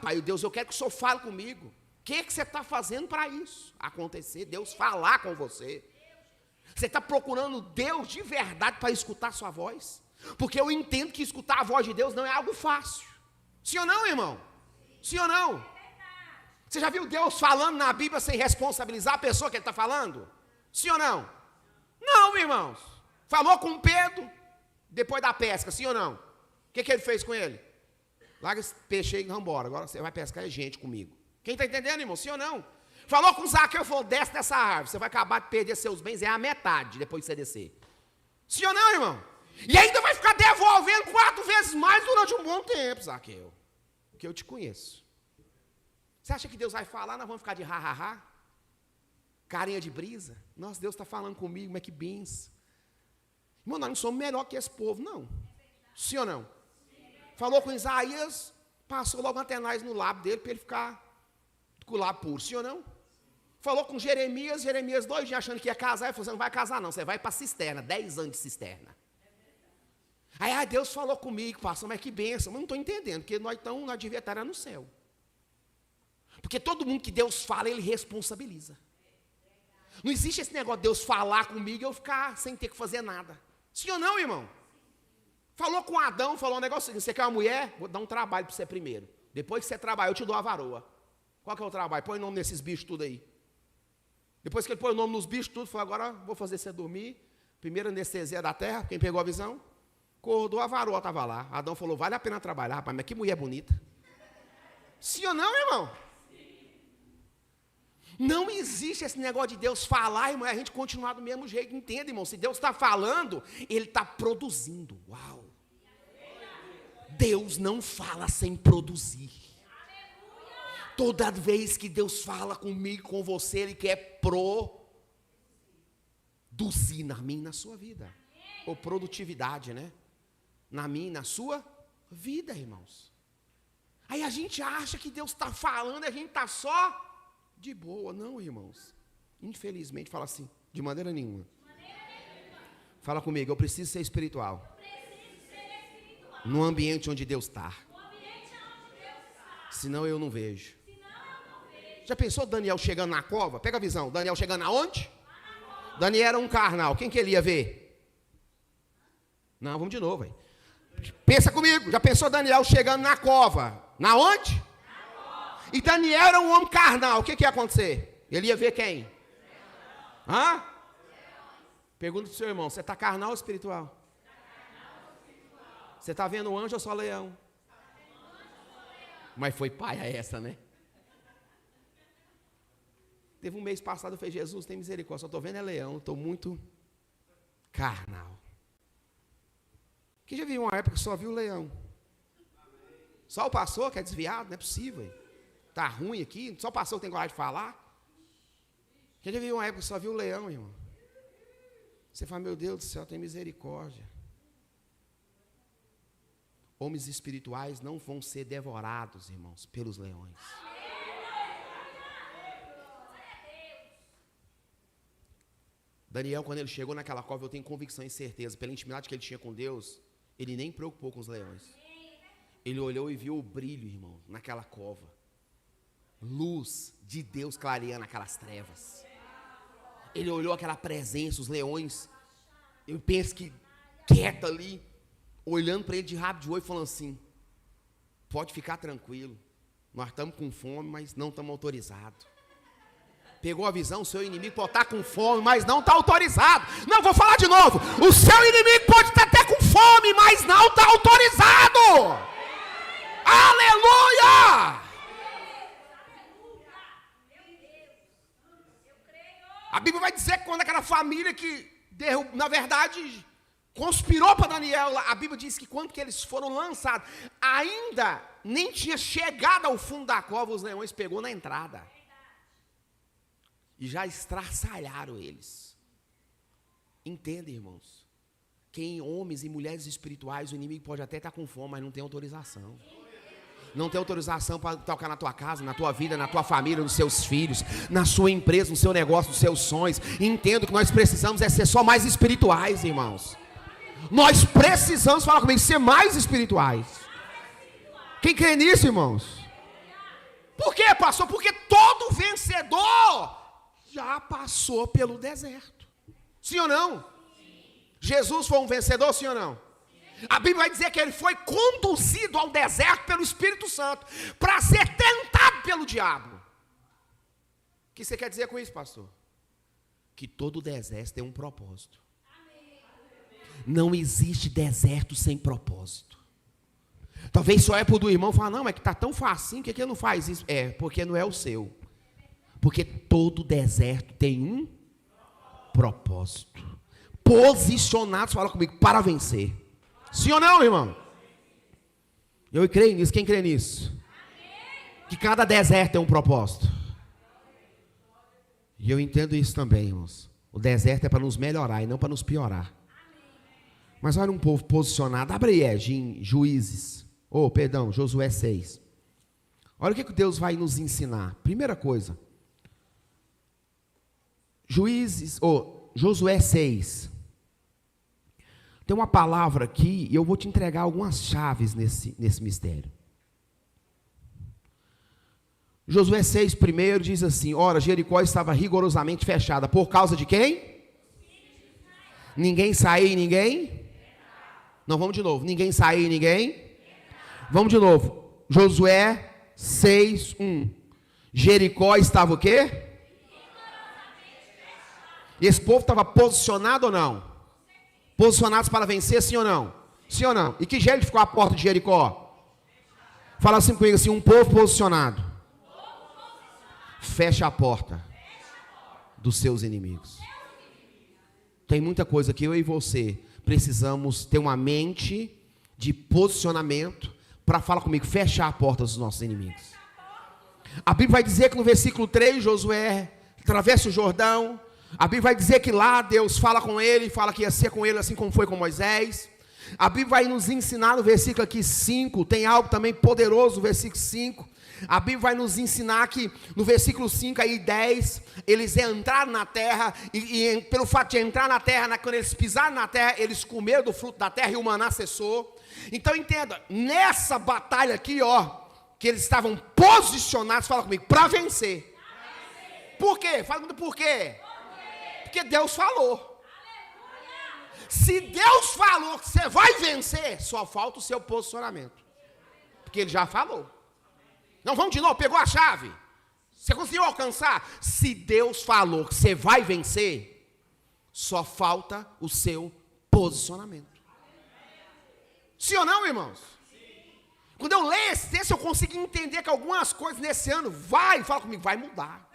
Pai, Deus, eu quero que o Senhor fale comigo. O que você está fazendo para isso acontecer? Deus falar com você. Você está procurando Deus de verdade para escutar sua voz? Porque eu entendo que escutar a voz de Deus não é algo fácil. Sim ou não, irmão? Sim ou não? Você já viu Deus falando na Bíblia sem responsabilizar a pessoa que Ele está falando? Sim ou não? Não, irmãos. Falou com Pedro depois da pesca, sim ou não? O que Ele fez com ele? Larga esse peixe aí e vamos embora. Agora você vai pescar gente comigo. Quem está entendendo, irmão? Sim ou não? Falou com Zaqueu, falou, desce dessa árvore. Você vai acabar de perder seus bens, é a metade depois que você descer. Sim ou não, irmão? E ainda vai ficar devolvendo 4 vezes mais durante um bom tempo, Zaqueu. Porque eu te conheço. Você acha que Deus vai falar, nós vamos ficar de ha-ha-ha? Carinha de brisa? Nossa, Deus está falando comigo, mas que benção. Irmão, nós não somos melhor que esse povo, não. Sim ou não? Falou com Isaías, passou logo uma tenaz no lábio dele para ele ficar com o lábio puro, sim ou não? Falou com Jeremias 2 dias achando que ia casar, ele falou, você não vai casar não, você vai para a cisterna, 10 anos de cisterna. Aí Deus falou comigo, pastor, mas que bênção, mas não estou entendendo, porque nós devíamos estar no céu. Porque todo mundo que Deus fala, Ele responsabiliza. Não existe esse negócio de Deus falar comigo e eu ficar sem ter que fazer nada. Sim ou não, irmão? Falou com Adão, falou um negócio assim, você quer uma mulher? Vou dar um trabalho para você primeiro. Depois que você trabalhar, eu te dou a varoa. Qual que é o trabalho? Põe o nome nesses bichos tudo aí. Depois que ele põe o nome nos bichos tudo, falou, agora vou fazer você dormir. Primeira anestesia da terra, quem pegou a visão? Acordou, a varoa estava lá. Adão falou, vale a pena trabalhar, rapaz, mas que mulher bonita. Sim ou não, irmão? Não existe esse negócio de Deus falar, irmão, e a gente continuar do mesmo jeito. Entenda, irmão, se Deus está falando, Ele está produzindo. Uau! Deus não fala sem produzir. Toda vez que Deus fala comigo, com você, Ele quer produzir na minha e na sua vida. Ou produtividade, né? Na minha e na sua vida, irmãos. Aí a gente acha que Deus está falando e a gente está só de boa. Não, irmãos. Infelizmente, fala assim, de maneira nenhuma. Fala comigo, eu preciso ser espiritual. No ambiente onde Deus está. Senão eu não vejo. Já pensou Daniel chegando na cova? Pega a visão. Daniel chegando aonde? Daniel era um carnal. Quem que ele ia ver? Não, vamos de novo. Aí. Pensa comigo. Já pensou Daniel chegando na cova? Na onde? E Daniel era um homem carnal. O que ia acontecer? Ele ia ver quem? Hã? Pergunta para o seu irmão. Você está carnal ou espiritual? Você está vendo anjo ou só leão? Mas foi paia essa, né? Teve um mês passado, eu falei, Jesus, tem misericórdia, só estou vendo é leão, estou muito carnal. Quem já viu uma época que só viu leão? Só o pastor que é desviado, não é possível. Está ruim aqui, só o pastor que tem coragem de falar. Quem já viu uma época que só viu leão, irmão? Você fala, meu Deus do céu, tem misericórdia. Homens espirituais não vão ser devorados, irmãos, pelos leões. Daniel, quando ele chegou naquela cova, eu tenho convicção e certeza, pela intimidade que ele tinha com Deus, ele nem preocupou com os leões. Ele olhou e viu o brilho, irmão, naquela cova. Luz de Deus clareando aquelas trevas. Ele olhou aquela presença, os leões, eu penso que quieto ali, olhando para ele de rabo de olho, falando assim, pode ficar tranquilo, nós estamos com fome, mas não estamos autorizados. Pegou a visão, o seu inimigo pode estar com fome, mas não está autorizado. Não, vou falar de novo, o seu inimigo pode estar até com fome, mas não está autorizado. Aleluia! A Bíblia vai dizer que quando aquela família que, na verdade, conspirou para Daniel, a Bíblia diz que quando que eles foram lançados, ainda nem tinha chegado ao fundo da cova, os leões pegou na entrada. E já estraçalharam eles. Entende, irmãos? Que em homens e mulheres espirituais, o inimigo pode até estar com fome, mas não tem autorização. Não tem autorização para tocar na tua casa, na tua vida, na tua família, nos seus filhos, na sua empresa, no seu negócio, nos seus sonhos. Entendo que nós precisamos ser só mais espirituais, irmãos. Nós precisamos, fala comigo, ser mais espirituais. Quem crê nisso, irmãos? Por quê, pastor? Porque todo vencedor já passou pelo deserto. Sim ou não? Jesus foi um vencedor, sim ou não? A Bíblia vai dizer que ele foi conduzido ao deserto pelo Espírito Santo para ser tentado pelo diabo. O que você quer dizer com isso, pastor? Que todo deserto tem um propósito. Não existe deserto sem propósito. Talvez só é por do irmão falar, não, mas que está tão facinho, que ele não faz isso? É, porque não é o seu. Porque todo deserto tem um propósito. Posicionados, fala comigo, para vencer. Sim ou não, irmão? Eu creio nisso. Quem crê nisso? Que cada deserto tem um propósito. E eu entendo isso também, irmãos. O deserto é para nos melhorar e não para nos piorar. Mas olha um povo posicionado. Abre aí, Juízes. Josué 6. Olha o que Deus vai nos ensinar. Primeira coisa. Josué 6. Tem uma palavra aqui e eu vou te entregar algumas chaves nesse mistério. Josué 6, primeiro, diz assim: ora, Jericó estava rigorosamente fechada. Por causa de quem? Ninguém saía e ninguém? Não, vamos de novo. Ninguém saía e ninguém? Vamos de novo. Josué 6, 1. Jericó estava o quê? E esse povo estava posicionado ou não? Posicionados para vencer, sim ou não? Sim ou não? E que jeito ficou a porta de Jericó? Fala assim comigo, assim: um povo posicionado fecha a porta dos seus inimigos. Tem muita coisa que eu e você precisamos ter uma mente de posicionamento para, falar comigo, fechar a porta dos nossos inimigos. A Bíblia vai dizer que no versículo 3, Josué atravessa o Jordão. A Bíblia vai dizer que lá Deus fala com ele, fala que ia ser com ele assim como foi com Moisés. A Bíblia vai nos ensinar no versículo aqui 5, tem algo também poderoso no versículo 5. A Bíblia vai nos ensinar que no versículo 5 aí 10, eles entraram na terra, e pelo fato de entrar na terra, quando eles pisaram na terra, eles comeram do fruto da terra e o maná cessou. Então entenda, nessa batalha aqui, ó, que eles estavam posicionados, fala comigo, para vencer. Por quê? Fala comigo por quê? Porque Deus falou. Se Deus falou que você vai vencer, só falta o seu posicionamento. Porque Ele já falou. Não, vamos de novo, pegou a chave. Você conseguiu alcançar? Se Deus falou que você vai vencer, só falta o seu posicionamento. Sim ou não, irmãos? Quando eu leio esse texto, eu consigo entender que algumas coisas nesse ano fala comigo, vai mudar.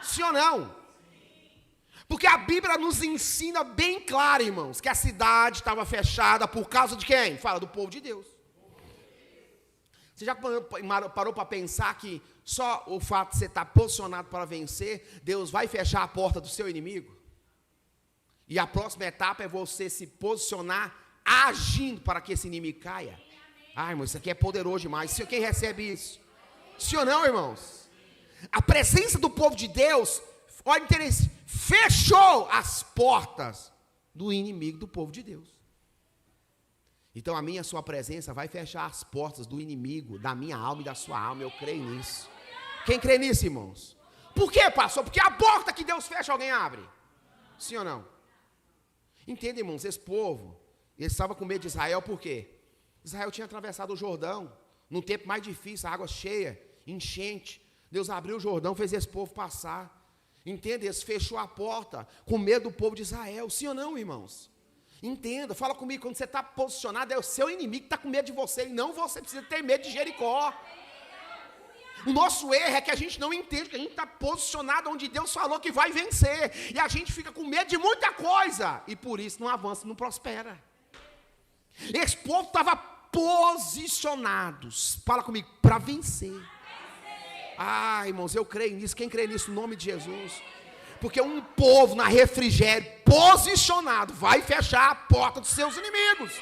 Sim ou não? Porque a Bíblia nos ensina bem claro, irmãos, que a cidade estava fechada por causa de quem? Fala, do povo de Deus. Você já parou para pensar que só o fato de você estar posicionado para vencer, Deus vai fechar a porta do seu inimigo? E a próxima etapa é você se posicionar agindo para que esse inimigo caia. Ai, irmão, isso aqui é poderoso demais. Quem recebe isso? Sim ou não, irmãos? A presença do povo de Deus, olha, interesse, fechou as portas do inimigo do povo de Deus. Então a minha, a sua presença vai fechar as portas do inimigo, da minha alma e da sua alma. Eu creio nisso. Quem crê nisso, irmãos? Por quê, pastor? Porque a porta que Deus fecha, alguém abre. Sim ou não? Entenda, irmãos, esse povo, ele estava com medo de Israel, por quê? Israel tinha atravessado o Jordão, num tempo mais difícil, água cheia, enchente. Deus abriu o Jordão, fez esse povo passar. Entenda, eles fechou a porta com medo do povo de Israel. Sim ou não, irmãos? Entenda, fala comigo, quando você está posicionado, é o seu inimigo que está com medo de você, e não você precisa ter medo de Jericó. O nosso erro é que a gente não entende que a gente está posicionado onde Deus falou que vai vencer, e a gente fica com medo de muita coisa, e por isso não avança, não prospera. Esse povo estava posicionado, fala comigo, para vencer. Ah, irmãos, eu creio nisso, quem crê nisso, no nome de Jesus? Porque um povo na refrigério, posicionado, vai fechar a porta dos seus inimigos.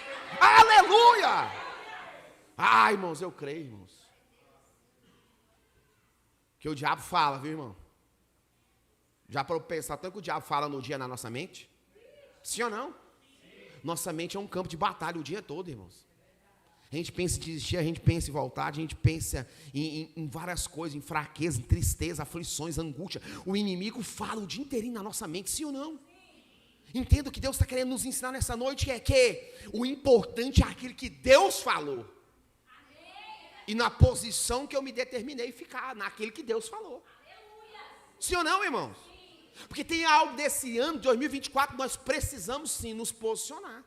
Aleluia! Ah, irmãos, eu creio, irmãos. Que o diabo fala, viu, irmão? Já para pensar tanto que o diabo fala no dia na nossa mente? Sim ou não? Nossa mente é um campo de batalha o dia todo, irmãos. A gente pensa em desistir, a gente pensa em voltar, a gente pensa em várias coisas, em fraqueza, em tristeza, aflições, angústia. O inimigo fala o dia inteirinho na nossa mente, sim ou não? Entenda o que Deus está querendo nos ensinar nessa noite, que o importante é aquilo que Deus falou. E na posição que eu me determinei ficar, naquele que Deus falou. Sim ou não, irmãos? Porque tem algo desse ano, de 2024, nós precisamos sim nos posicionar.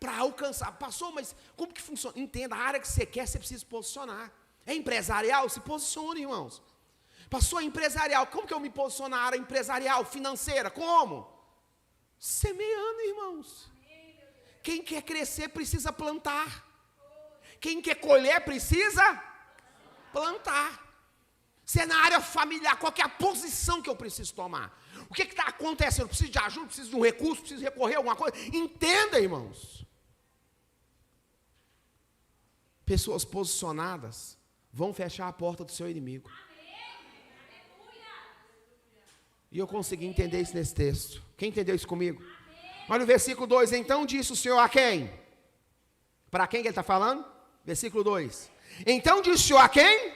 Para alcançar. Pastor, mas como que funciona? Entenda, a área que você quer, você precisa se posicionar. É empresarial? Se posicione, irmãos. Pastor, é empresarial, como que eu me posiciono na área empresarial, financeira? Como? Semeando, irmãos. Quem quer crescer precisa plantar. Quem quer colher precisa plantar. Se é na área familiar, qual que é a posição que eu preciso tomar? O que está acontecendo? Eu preciso de ajuda, preciso de um recurso, preciso recorrer a alguma coisa? Entenda, irmãos. Pessoas posicionadas vão fechar a porta do seu inimigo. E eu consegui entender isso nesse texto. Quem entendeu isso comigo? Olha o versículo 2. Então disse o Senhor a quem? Para quem que ele está falando? Versículo 2. Então disse o Senhor a quem?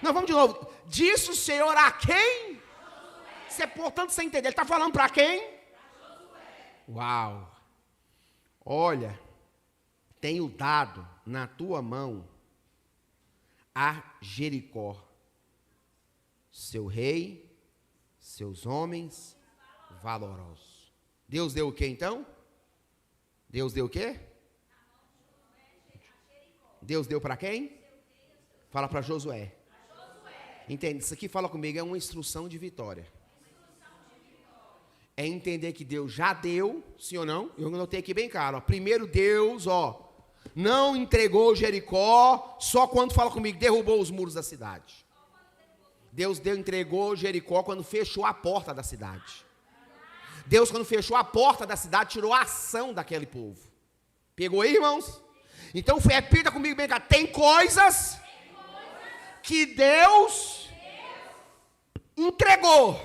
Não, vamos de novo. Disse o Senhor a quem? Você, portanto, você entender, ele está falando para quem? Uau! Olha, tenho dado na tua mão a Jericó, seu rei, seus homens valorosos. Deus deu o que então? Deus deu o quê? Deus deu para quem? Fala para Josué. Entende? Isso aqui, fala comigo, é uma instrução de vitória. É entender que Deus já deu, sim ou não? Eu anotei aqui bem claro. Ó. Primeiro Deus, não entregou Jericó só quando, fala comigo, derrubou os muros da cidade. Deus entregou Jericó quando fechou a porta da cidade. Deus, quando fechou a porta da cidade, tirou a ação daquele povo. Pegou aí, irmãos? Então, repita comigo bem cá. Tem coisas que Deus entregou.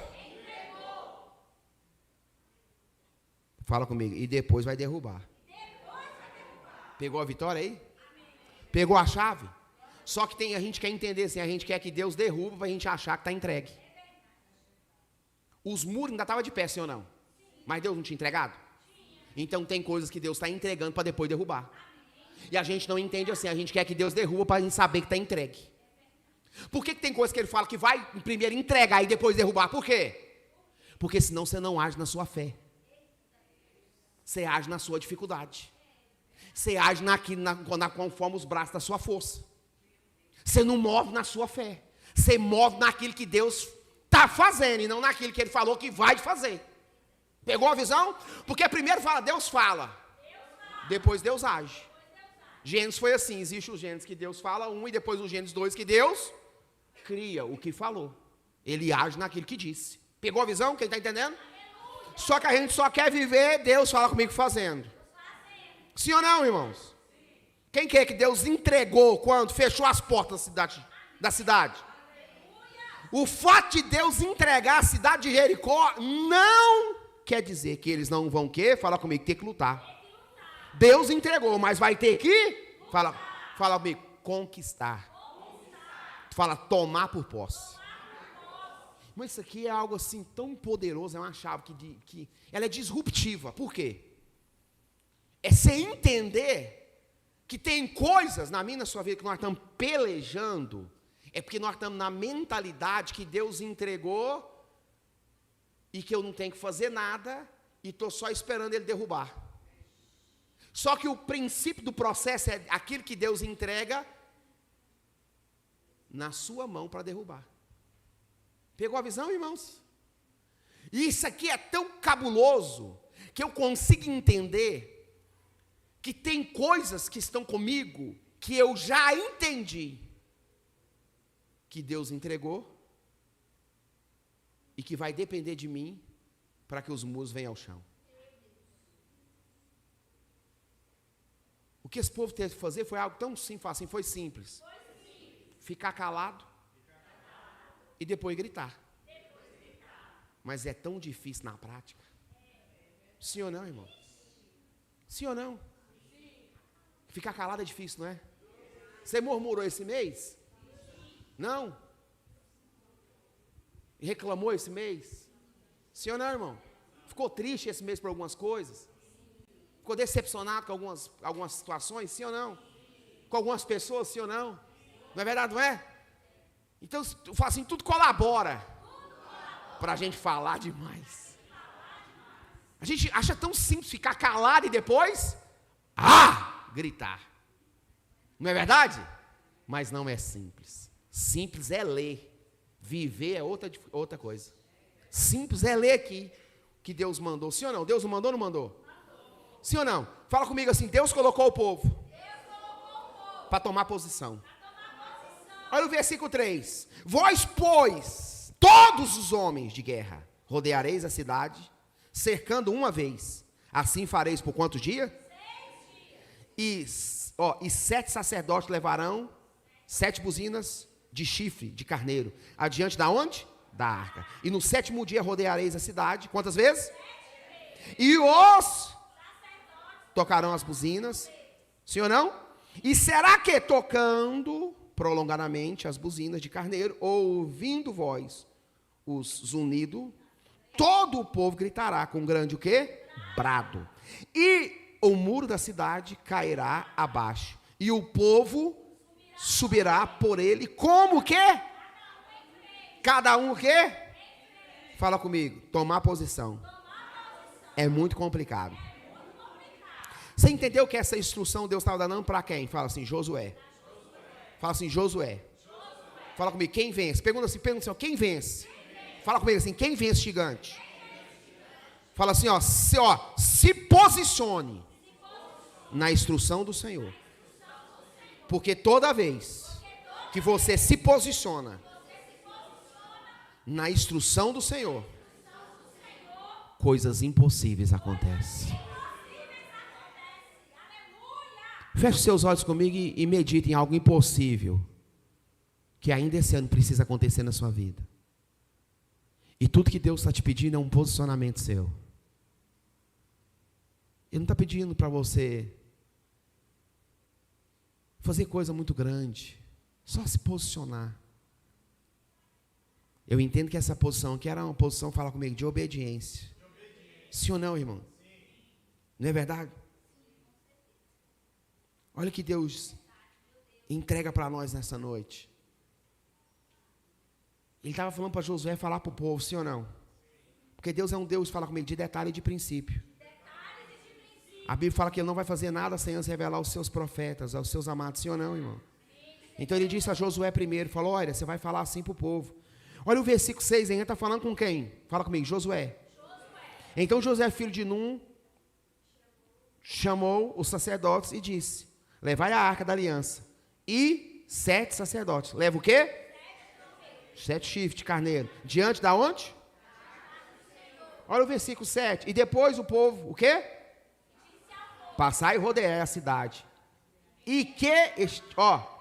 Fala comigo. E depois vai derrubar. Pegou a vitória aí? Pegou a chave? Só que a gente quer entender assim, a gente quer que Deus derruba para a gente achar que está entregue. Os muros ainda estavam de pé, sim ou não? Mas Deus não tinha entregado? Então tem coisas que Deus está entregando para depois derrubar. E a gente não entende assim, a gente quer que Deus derruba para a gente saber que está entregue. Por que tem coisas que ele fala que vai primeiro entregar e depois derrubar? Por quê? Porque senão você não age na sua fé. Você age na sua dificuldade. Você age conforme os braços da sua força. Você não move na sua fé. Você move naquilo que Deus está fazendo e não naquilo que Ele falou que vai fazer. Pegou a visão? Porque primeiro fala, Deus fala. Depois Deus age. Gênesis foi assim, existe o Gênesis que Deus fala, 1, e depois o Gênesis 2 que Deus cria o que falou. Ele age naquilo que disse. Pegou a visão? Quem está entendendo? Só que a gente só quer viver, Deus fala comigo fazendo. Sim ou não, irmãos? Quem quer que Deus entregou quando fechou as portas da cidade? O fato de Deus entregar a cidade de Jericó não quer dizer que eles não vão fala comigo, ter que lutar. Deus entregou, mas vai ter que, fala comigo, conquistar. Fala, tomar por posse. Mas isso aqui é algo assim tão poderoso, é uma chave que ela é disruptiva. Por quê? É você entender que tem coisas na minha e na sua vida que nós estamos pelejando, é porque nós estamos na mentalidade que Deus entregou e que eu não tenho que fazer nada e estou só esperando Ele derrubar. Só que o princípio do processo é aquilo que Deus entrega na sua mão para derrubar. Pegou a visão, irmãos? E isso aqui é tão cabuloso que eu consigo entender que tem coisas que estão comigo que eu já entendi que Deus entregou e que vai depender de mim para que os muros venham ao chão. O que esse povo teve que fazer foi algo tão simples, assim, foi simples. Ficar calado e depois gritar. Mas é tão difícil na prática. Sim ou não, irmão? Sim ou não? Ficar calado é difícil, não é? Você murmurou esse mês? Não? E reclamou esse mês? Sim ou não, irmão? Ficou triste esse mês por algumas coisas? Ficou decepcionado com algumas situações? Sim ou não? Com algumas pessoas? Sim ou não? Não é verdade, não é? Então, eu falo assim, tudo colabora para a gente falar demais. A gente acha tão simples ficar calado e depois gritar. Não é verdade? Mas não é simples. Simples é ler. Viver é outra coisa. Simples é ler aqui que Deus mandou. Sim ou não? Deus não mandou ou não mandou? Sim ou não? Fala comigo assim, Deus colocou o povo para tomar posição. Olha o versículo 3. Vós, pois, todos os homens de guerra, rodeareis a cidade, cercando uma vez. Assim fareis por quantos dias? 6 dias. E 7 sacerdotes levarão 7 buzinas de chifre de carneiro. Adiante da onde? Da arca. E no 7º dia rodeareis a cidade. Quantas vezes? 7 vezes. E os tocarão as buzinas. Sim ou não? E será que tocando prolongadamente as buzinas de carneiro, ouvindo voz, os zunidos, todo o povo gritará com grande o quê? Brado. E o muro da cidade cairá abaixo, e o povo subirá por ele, como o quê? Cada um o quê? Fala comigo, tomar posição. É muito complicado. Você entendeu que essa instrução Deus estava dando para quem? Fala assim, Josué. Fala assim, Josué. Fala comigo, quem vence? Pergunta assim, quem vence? Fala comigo assim, quem vence gigante? Fala assim, se posicione na instrução do Senhor. Porque toda vez que você se posiciona na instrução do Senhor, coisas impossíveis acontecem. Feche seus olhos comigo e medite em algo impossível que ainda esse ano precisa acontecer na sua vida. E tudo que Deus está te pedindo é um posicionamento seu. Ele não está pedindo para você fazer coisa muito grande, só se posicionar. Eu entendo que essa posição aqui era uma posição, fala comigo, de obediência. Sim ou não, irmão? Não é verdade? Olha o que Deus entrega para nós nessa noite. Ele estava falando para Josué falar para o povo, sim ou não? Porque Deus é um Deus, fala comigo, de detalhe e de princípio. A Bíblia fala que Ele não vai fazer nada sem antes revelar aos seus profetas, aos seus amados, sim ou não, irmão? Então Ele disse a Josué primeiro, falou, olha, você vai falar assim para o povo. Olha o versículo 6, ele está falando com quem? Fala comigo, Josué. Então Josué, filho de Num, chamou os sacerdotes e disse, levai a arca da aliança. E 7 sacerdotes. Leva o quê? 7 chifres de carneiro. Diante da onde? Olha o versículo 7. E depois o povo, o quê? Passar e rodear a cidade. E que, uau.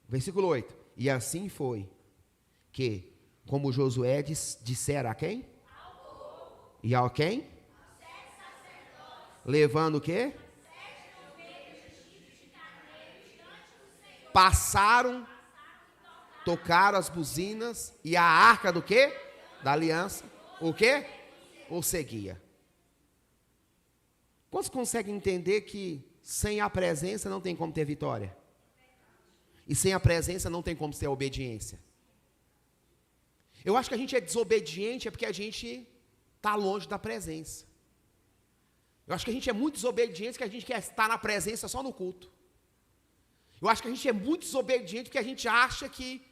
Versículo 8. E assim foi que, como Josué dissera a quem? E ao quem? Levando o quê? Passaram, tocaram as buzinas e a arca do quê? Da aliança. O quê? O seguia. Quantos conseguem entender que sem a presença não tem como ter vitória? E sem a presença não tem como ter obediência? Eu acho que a gente é desobediente porque a gente está longe da presença. Eu acho que a gente é muito desobediente porque a gente quer estar na presença só no culto. Eu acho que a gente é muito desobediente porque a gente acha que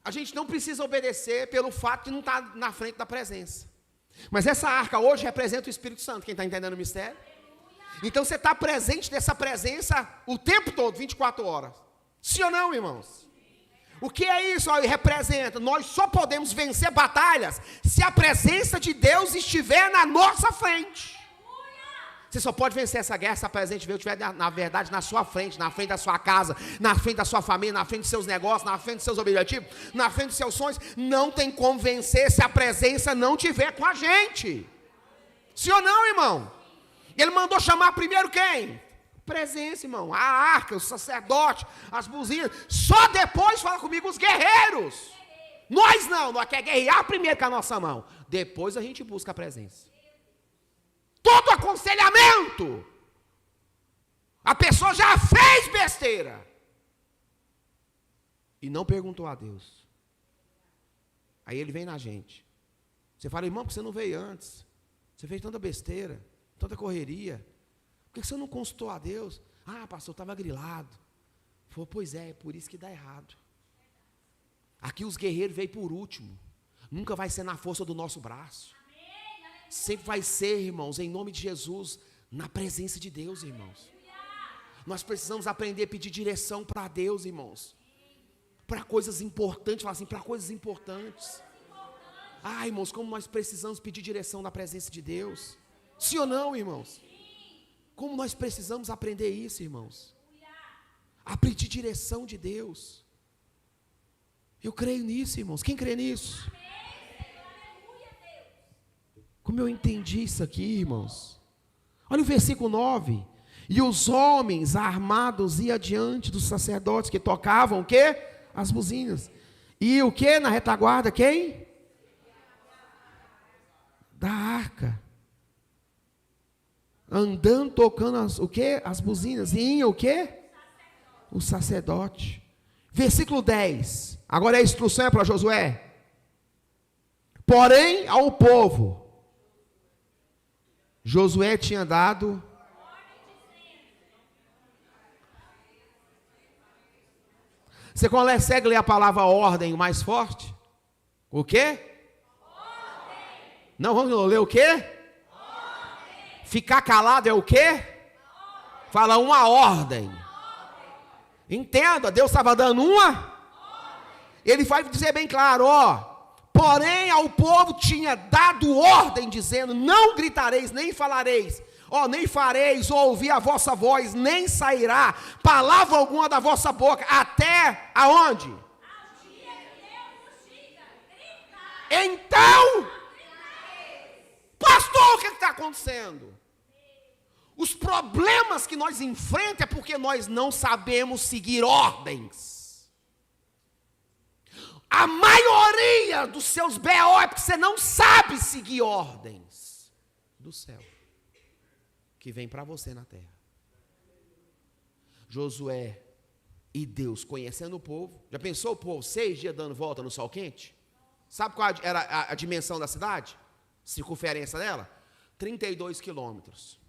a gente não precisa obedecer pelo fato de não estar na frente da presença. Mas essa arca hoje representa o Espírito Santo. Quem está entendendo o mistério? Então você está presente nessa presença o tempo todo, 24 horas. Sim ou não, irmãos? O que é isso? Ele representa, nós só podemos vencer batalhas se a presença de Deus estiver na nossa frente. Você só pode vencer essa guerra se a presença de Deus estiver, na verdade, na sua frente, na frente da sua casa, na frente da sua família, na frente dos seus negócios, na frente dos seus objetivos, na frente dos seus sonhos. Não tem como vencer se a presença não estiver com a gente. Sim ou não, irmão? Ele mandou chamar primeiro quem? Presença, irmão. A arca, os sacerdotes, as buzinas. Só depois, fala comigo, os guerreiros. Nós não, nós queremos guerrear primeiro com a nossa mão. Depois a gente busca a presença. Todo aconselhamento, a pessoa já fez besteira e não perguntou a Deus. Aí ele vem na gente. Você fala, irmão, por que você não veio antes? Você fez tanta besteira, tanta correria. Por que você não consultou a Deus? Ah, pastor, eu estava grilado. Falou, pois é por isso que dá errado. Aqui os guerreiros veem por último. Nunca vai ser na força do nosso braço. Sempre vai ser, irmãos, em nome de Jesus, na presença de Deus, irmãos. Nós precisamos aprender a pedir direção para Deus, irmãos. Para coisas importantes, falar assim, para coisas importantes. Ah, irmãos, como nós precisamos pedir direção na presença de Deus. Sim ou não, irmãos? Como nós precisamos aprender isso, irmãos. A pedir direção de Deus. Eu creio nisso, irmãos. Quem crê nisso? Como eu entendi isso aqui, irmãos. Olha o versículo 9. E os homens armados iam diante dos sacerdotes que tocavam o quê? As buzinas. E o quê? Na retaguarda, quem? Da arca. Andando, tocando o quê? As buzinas. E ia o quê? O sacerdote. Versículo 10. Agora a instrução é para Josué. Porém, ao povo, Josué tinha dado... Você consegue ler a palavra ordem mais forte? O quê? Ordem. Não, vamos ler o quê? Ordem. Ficar calado é o quê? Ordem. Fala uma ordem. Entenda, Deus estava dando uma? Ordem. Ele vai dizer bem claro, ó. Porém ao povo tinha dado ordem, dizendo, não gritareis, nem falareis. Nem fareis ouvir a vossa voz, nem sairá palavra alguma da vossa boca, até aonde? Ao dia que Deus nos diga, gritai. Então, pastor, o que está acontecendo? Os problemas que nós enfrentamos é porque nós não sabemos seguir ordens. A maioria dos seus B.O. é porque você não sabe seguir ordens do céu que vem para você na terra. Josué e Deus conhecendo o povo. Já pensou o povo 6 dias dando volta no sol quente? Sabe qual era a dimensão da cidade? Circunferência dela? 32 quilômetros.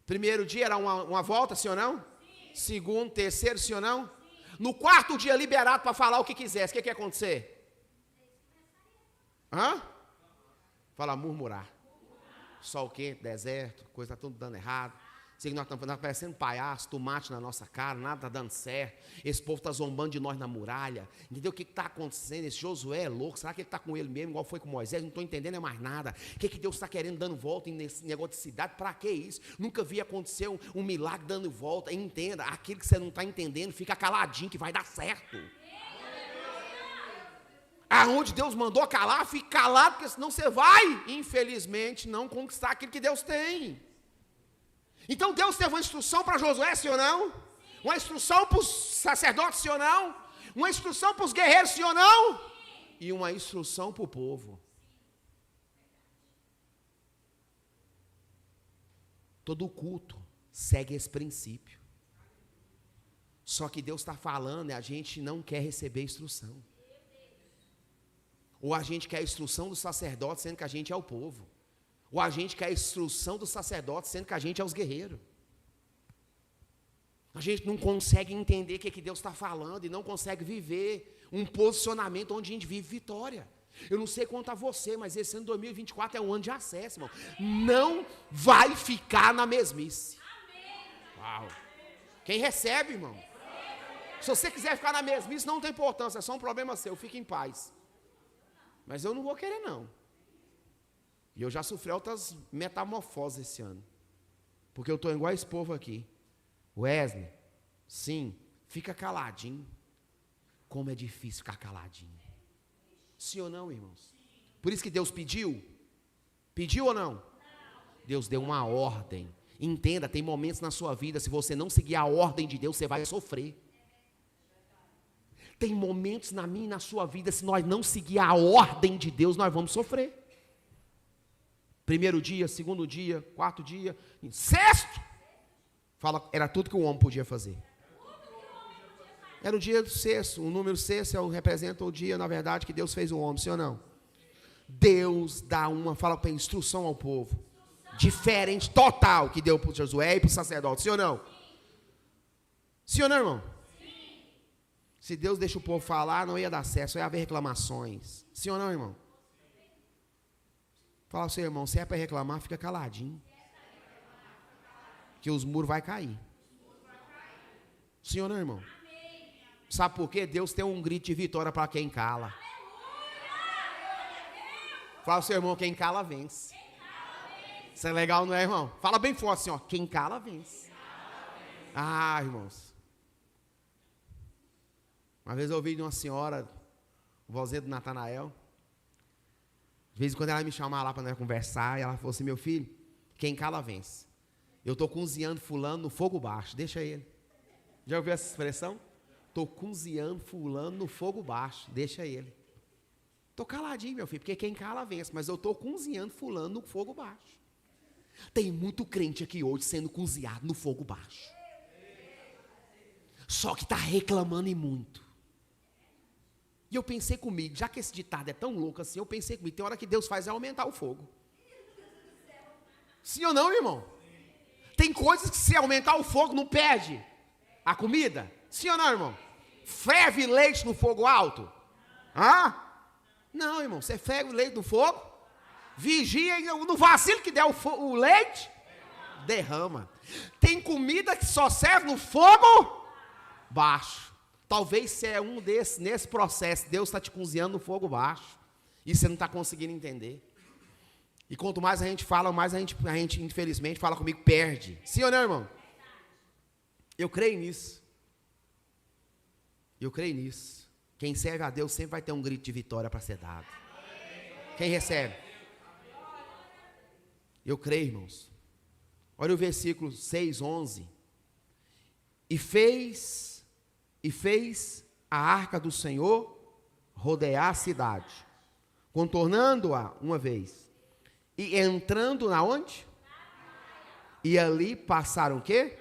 Primeiro dia era uma volta, sim ou não? Sim. Segundo, terceiro, sim ou não? Sim. No quarto dia liberado para falar o que quisesse, o que ia acontecer? Fala murmurar. Sol quente, deserto, coisa tudo dando errado. Nós estamos parecendo palhaço, tomate na nossa cara, nada está dando certo. Esse povo está zombando de nós na muralha. Entendeu o que está acontecendo? Esse Josué é louco. Será que ele está com ele mesmo, igual foi com Moisés? Não estou entendendo mais nada. O que Deus está querendo dando volta nesse negócio de cidade? Para que isso? Nunca vi acontecer um milagre dando volta. Entenda, aquilo que você não está entendendo, fica caladinho que vai dar certo. Aonde Deus mandou calar, fique calado, porque senão você vai, infelizmente, não conquistar aquilo que Deus tem. Então Deus teve uma instrução para Josué, sim ou não? Sim. Uma instrução para os sacerdotes, sim ou não? Uma instrução para os guerreiros, sim ou não? Sim. E uma instrução para o povo. Todo culto segue esse princípio. Só que Deus está falando e a gente não quer receber instrução. Ou a gente quer a instrução do sacerdote, sendo que a gente é o povo. Ou a gente quer a instrução do sacerdote, sendo que a gente é os guerreiros. A gente não consegue entender o que Deus está falando e não consegue viver um posicionamento onde a gente vive vitória. Eu não sei quanto a você, mas esse ano 2024 é um ano de acesso, irmão. Não vai ficar na mesmice. Uau. Quem recebe, irmão? Se você quiser ficar na mesmice, não tem importância, é só um problema seu, fique em paz. Mas eu não vou querer, não. E eu já sofri outras metamorfoses esse ano. Porque eu estou igual esse povo aqui. Wesley, sim, fica caladinho. Como é difícil ficar caladinho. Sim ou não, irmãos? Por isso que Deus pediu. Pediu ou não? Deus deu uma ordem. Entenda, tem momentos na sua vida, se você não seguir a ordem de Deus, você vai sofrer. Tem momentos na minha e na sua vida, se nós não seguir a ordem de Deus, nós vamos sofrer. Primeiro dia, segundo dia, quarto dia, sexto. Fala, era tudo que o homem podia fazer. Era o dia do sexto. O número sexto representa o dia, na verdade, que Deus fez o homem, sim ou não? Deus dá fala para instrução ao povo. Diferente, total, que deu para o Josué e para o sacerdote, sim ou não? Sim ou não, irmão? Sim. Se Deus deixa o povo falar, não ia dar certo, só ia haver reclamações. Sim ou não, irmão? Fala ao seu irmão, se é para reclamar, fica caladinho. Que os muros vão cair. Sim ou não, irmão? Sabe por quê? Deus tem um grito de vitória para quem cala. Fala ao seu irmão, quem cala vence. Isso é legal, não é, irmão? Fala bem forte assim, ó, quem cala vence. Ah, irmãos. Uma vez eu ouvi de uma senhora, vozinha do Natanael. De vez em quando ela me chamava lá para nós conversar, e ela falou assim, meu filho, Quem cala vence. Eu estou cozinhando fulano no fogo baixo, deixa ele. Já ouviu essa expressão? Estou cozinhando fulano no fogo baixo, deixa ele. Estou caladinho, meu filho, porque quem cala vence, mas eu estou cozinhando fulano no fogo baixo. Tem muito crente aqui hoje sendo cozinhado no fogo baixo. Só que está reclamando e muito. E eu pensei comigo, já que esse ditado é tão louco assim, eu pensei comigo, tem hora que Deus faz é aumentar o fogo. Sim ou não, irmão? Tem coisas que se aumentar o fogo não perde a comida. Sim ou não, irmão? Ferve leite no fogo alto? Hã? Não, irmão, você ferve o leite no fogo, vigia e no vacilo que der o leite, derrama. Tem comida que só serve no fogo baixo. Talvez você é um desses, nesse processo, Deus está te cozinhando no fogo baixo, e você não está conseguindo entender. E quanto mais a gente fala, mais a gente infelizmente, fala comigo, perde. Sim ou não, irmão? Eu creio nisso. Eu creio nisso. Quem serve a Deus sempre vai ter um grito de vitória para ser dado. Quem recebe? Eu creio, irmãos. Olha o versículo 6, 11. E fez a arca do Senhor rodear a cidade, contornando-a uma vez. E entrando na onde? E ali passaram o quê?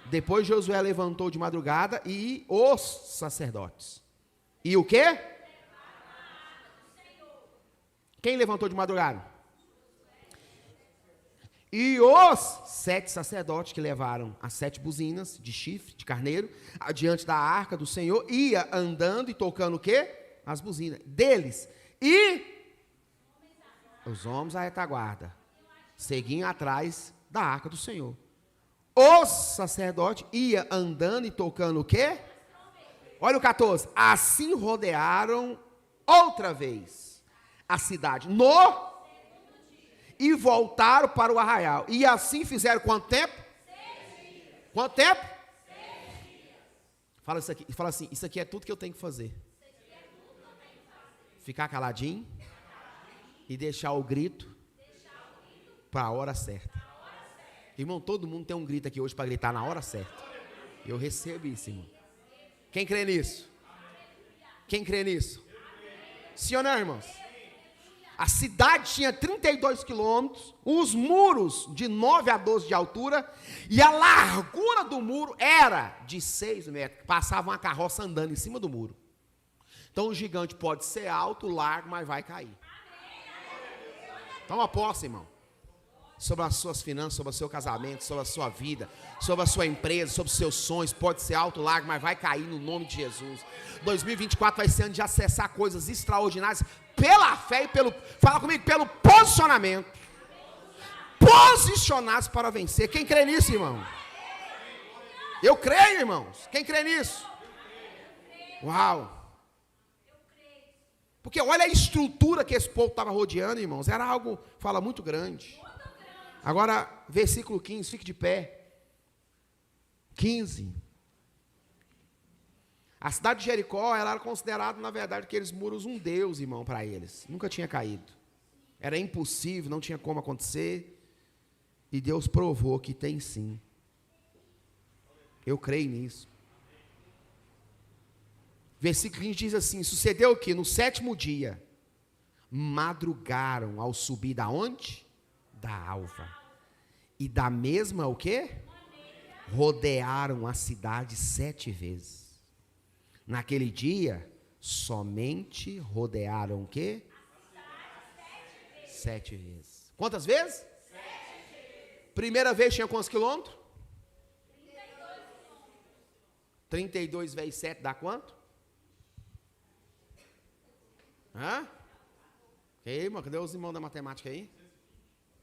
Depois Josué levantou de madrugada e os sacerdotes. E o quê? Quem levantou de madrugada? E os 7 sacerdotes que levaram as 7 buzinas de chifre, de carneiro, adiante da arca do Senhor, ia andando e tocando o quê? As buzinas deles. E os homens à retaguarda seguiam atrás da arca do Senhor. Os sacerdotes iam andando e tocando o quê? Olha o 14. Assim rodearam outra vez a cidade e voltaram para o arraial. E assim fizeram quanto tempo? 6 dias. Quanto tempo? 6 dias. Fala isso aqui, fala assim, isso aqui é tudo que eu tenho que fazer. Ficar caladinho e deixar o grito para a hora certa. Irmão, todo mundo tem um grito aqui hoje para gritar na hora certa. Eu recebo isso, irmão. Quem crê nisso? Quem crê nisso? Sim ou não, irmãos? A cidade tinha 32 quilômetros, os muros de 9 a 12 de altura, e a largura do muro era de 6 metros. Passava uma carroça andando em cima do muro. Então o gigante pode ser alto, largo, mas vai cair. Toma posse, irmão. Sobre as suas finanças, sobre o seu casamento, sobre a sua vida, sobre a sua empresa, sobre os seus sonhos. Pode ser alto, largo, mas vai cair no nome de Jesus. 2024 vai ser ano de acessar coisas extraordinárias pela fé e fala comigo, pelo posicionamento. Posicionados para vencer. Quem crê nisso, irmão? Eu creio, irmãos. Quem crê nisso? Uau. Porque olha a estrutura que esse povo estava rodeando, irmãos. Era algo, fala, muito grande. Agora, versículo 15, fique de pé. 15. A cidade de Jericó, ela era considerada, na verdade, aqueles muros um deus, irmão, para eles. Nunca tinha caído. Era impossível, não tinha como acontecer. E Deus provou que tem sim. Eu creio nisso. Versículo 15 diz assim, sucedeu o quê? No 7º dia, madrugaram ao subir da onde? Da alva. E da mesma o quê? Rodearam a cidade 7 vezes. Naquele dia, somente rodearam o quê? 7 vezes. Quantas vezes? 7 vezes. Primeira vez tinha quantos quilômetros? 32 quilômetros. 32 vezes 7 dá quanto? Hã? Ei, irmão, cadê os irmãos da matemática aí?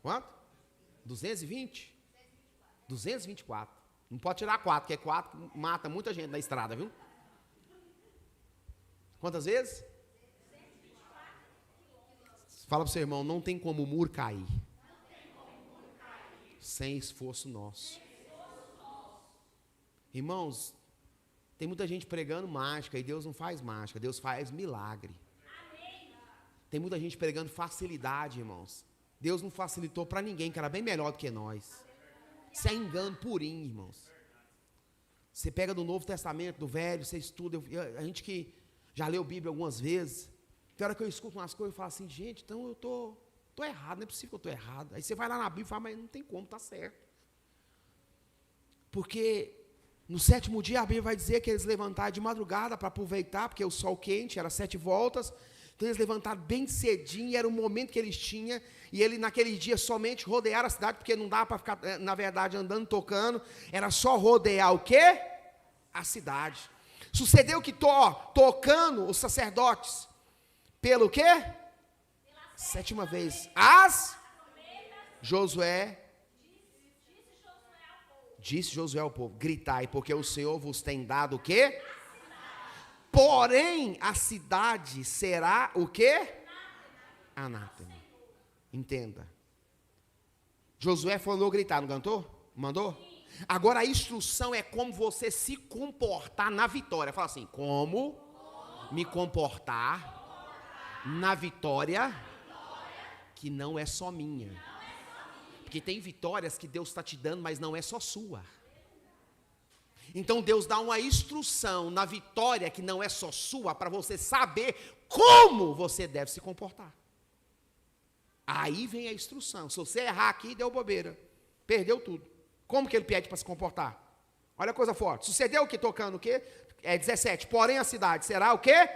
Quanto? 220? 224. Não pode tirar 4, porque 4 mata muita gente na estrada, viu? Quantas vezes? Fala para o seu irmão, não tem como o muro cair. Sem esforço nosso. Irmãos, tem muita gente pregando mágica, e Deus não faz mágica, Deus faz milagre. Tem muita gente pregando facilidade, irmãos. Deus não facilitou para ninguém, que era bem melhor do que nós. Isso é engano purinho, irmãos. Você pega do Novo Testamento, do Velho, você estuda. A gente que já leu Bíblia algumas vezes, tem hora que eu escuto umas coisas e falo assim, gente, então eu tô errado, não é possível que eu estou errado. Aí você vai lá na Bíblia e fala, mas não tem como, está certo. Porque no 7º dia a Bíblia vai dizer que eles levantaram de madrugada para aproveitar, porque o sol quente era 7 voltas. Então eles levantaram bem cedinho, era o momento que eles tinham, e ele naquele dia somente rodearam a cidade, porque não dava para ficar, na verdade, andando, tocando, era só rodear o quê? A cidade. Sucedeu que tocando os sacerdotes, pelo quê? 7ª vez, disse Josué ao povo, gritai, porque o Senhor vos tem dado o quê? Porém, a cidade será o quê? Anátema. Entenda. Josué falou gritar, não cantou? Mandou? Agora a instrução é como você se comportar na vitória. Fala assim, como me comportar na vitória que não é só minha. Porque tem vitórias que Deus está te dando, mas não é só sua. Então Deus dá uma instrução na vitória que não é só sua, para você saber como você deve se comportar. Aí vem a instrução. Se você errar aqui, deu bobeira. Perdeu tudo. Como que ele pede para se comportar? Olha a coisa forte. Sucedeu o que tocando o quê? 17. Porém a cidade será o quê?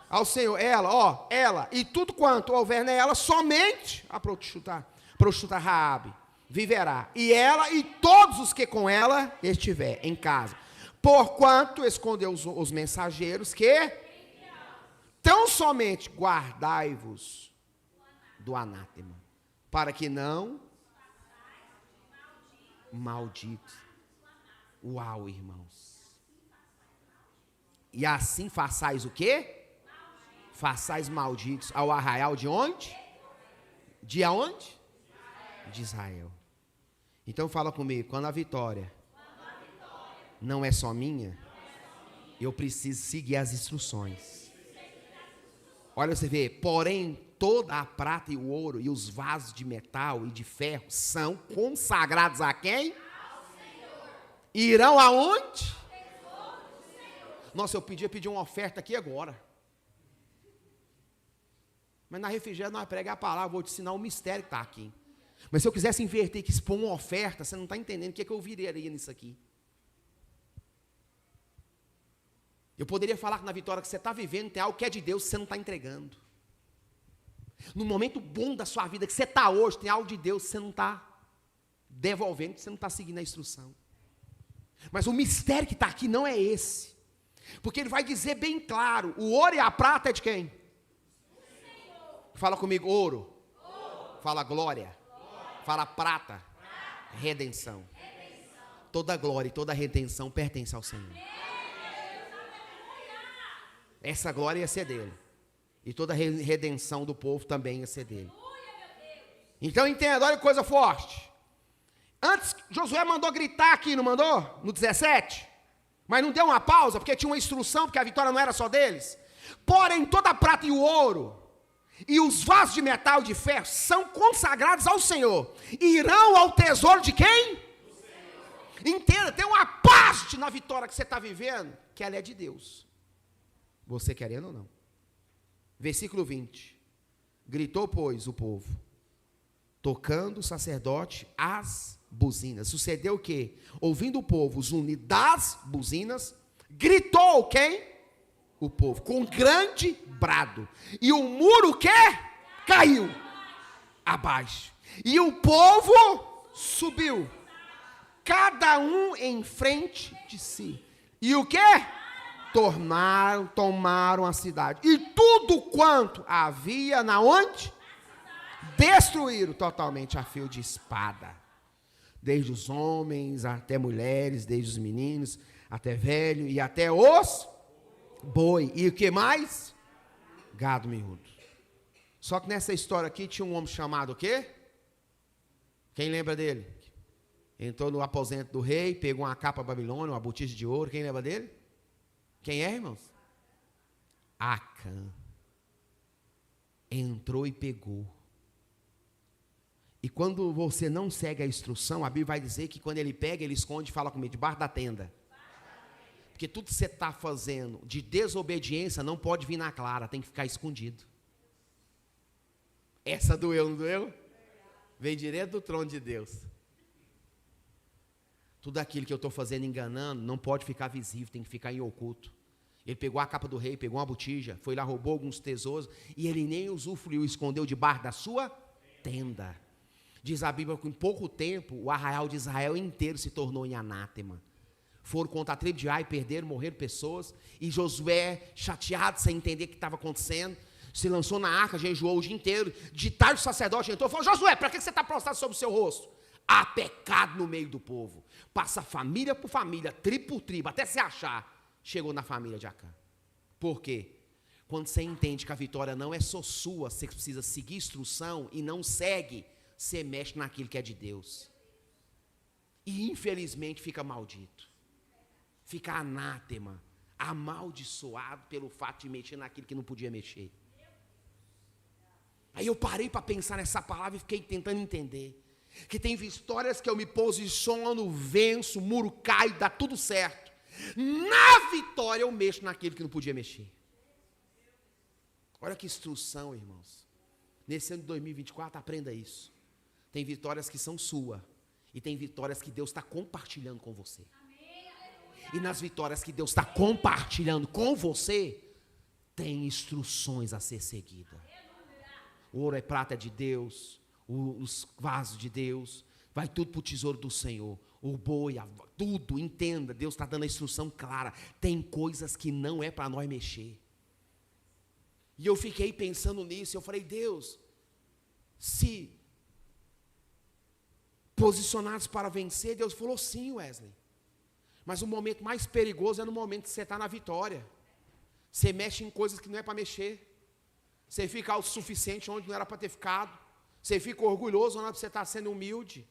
Ao Senhor. Ela. E tudo quanto houver nela, somente a prostituta Raabe viverá, e ela e todos os que com ela estiver em casa, porquanto escondeu os mensageiros que tão somente guardai-vos do anátema, para que não malditos. Uau, irmãos. E assim façais o quê? Façais malditos ao arraial de onde? De aonde? De Israel. Então fala comigo, quando a vitória não é só minha, eu preciso seguir as instruções. Olha, você vê, porém toda a prata e o ouro e os vasos de metal e de ferro são consagrados a quem? Ao Senhor. Irão aonde? Nossa, eu pedi uma oferta aqui agora. Mas na refrigério nós pregamos a palavra, vou te ensinar o mistério que está aqui. Mas se eu quisesse inverter, que expor uma oferta, você não está entendendo o que é que eu viria nisso aqui. Eu poderia falar que na vitória que você está vivendo tem algo que é de Deus que você não está entregando. No momento bom da sua vida que você está hoje, tem algo de Deus que você não está devolvendo, que você não está seguindo a instrução. Mas o mistério que está aqui não é esse. Porque ele vai dizer bem claro, o ouro e a prata é de quem? Fala comigo, ouro. Fala glória. Fala prata. Redenção. Toda glória e toda redenção pertence ao Senhor. Essa glória ia ser dele. E toda redenção do povo também ia ser dele. Então entenda, olha que coisa forte. Antes, Josué mandou gritar aqui, não mandou? No 17. Mas não deu uma pausa, porque tinha uma instrução, porque a vitória não era só deles. Porém, toda a prata e o ouro e os vasos de metal e de ferro são consagrados ao Senhor. Irão ao tesouro de quem? Do Senhor. Entenda, tem uma parte na vitória que você está vivendo, que ela é de Deus. Você querendo ou não. Versículo 20. Gritou, pois, o povo, tocando o sacerdote as buzinas. Sucedeu o quê? Ouvindo o povo os zunidos das buzinas, gritou quem? O povo, com grande brado. E o muro que caiu abaixo. E o povo subiu, cada um em frente de si. E o que? Tomaram a cidade. E tudo quanto havia na onde? Destruíram totalmente a fio de espada. Desde os homens até mulheres, desde os meninos até velho e até os boi. E o que mais? Gado miúdo. Só que nessa história aqui tinha um homem chamado o quê? Quem lembra dele? Entrou no aposento do rei, pegou uma capa babilônica, uma botija de ouro. Quem lembra dele? Quem é, irmãos? Acã. Entrou e pegou. E quando você não segue a instrução, a Bíblia vai dizer que quando ele pega, ele esconde e fala comigo, debaixo da tenda. Porque tudo que você está fazendo de desobediência não pode vir na clara, tem que ficar escondido. Essa doeu, não doeu? Vem direto do trono de Deus. Tudo aquilo que eu estou fazendo enganando não pode ficar visível, tem que ficar em oculto. Ele pegou a capa do rei, pegou uma botija, foi lá, roubou alguns tesouros, e ele nem usufruiu, escondeu debaixo da sua tenda. Diz a Bíblia que em pouco tempo, o arraial de Israel inteiro se tornou em anátema. Foram contra a tribo de Ai, perderam, morreram pessoas, e Josué, chateado, sem entender o que estava acontecendo, se lançou na arca, jejuou o dia inteiro. De tarde o sacerdote entrou e falou: Josué, para que você está prostrado sobre o seu rosto? Há pecado no meio do povo. Passa família por família, tribo por tribo, até se achar. Chegou na família de Acã. Por quê? Quando você entende que a vitória não é só sua, você precisa seguir instrução e não segue, você mexe naquilo que é de Deus. E infelizmente fica maldito. Fica anátema, amaldiçoado pelo fato de mexer naquilo que não podia mexer. Aí eu parei para pensar nessa palavra e fiquei tentando entender. Que tem vitórias que eu me posiciono, venço, o muro cai, dá tudo certo. Na vitória eu mexo naquilo que não podia mexer. Olha que instrução, irmãos. Nesse ano de 2024, aprenda isso. Tem vitórias que são suas. E tem vitórias que Deus está compartilhando com você. E nas vitórias que Deus está compartilhando com você, tem instruções a ser seguidas. O ouro é prata de Deus, os vasos de Deus, vai tudo para o tesouro do Senhor. O boi, tudo, entenda, Deus está dando a instrução clara. Tem coisas que não é para nós mexer. E eu fiquei pensando nisso, eu falei: Deus, se posicionados para vencer, Deus falou: sim, Wesley. Mas o momento mais perigoso é no momento que você está na vitória. Você mexe em coisas que não é para mexer. Você fica autossuficiente onde não era para ter ficado. Você fica orgulhoso onde você está sendo humilde.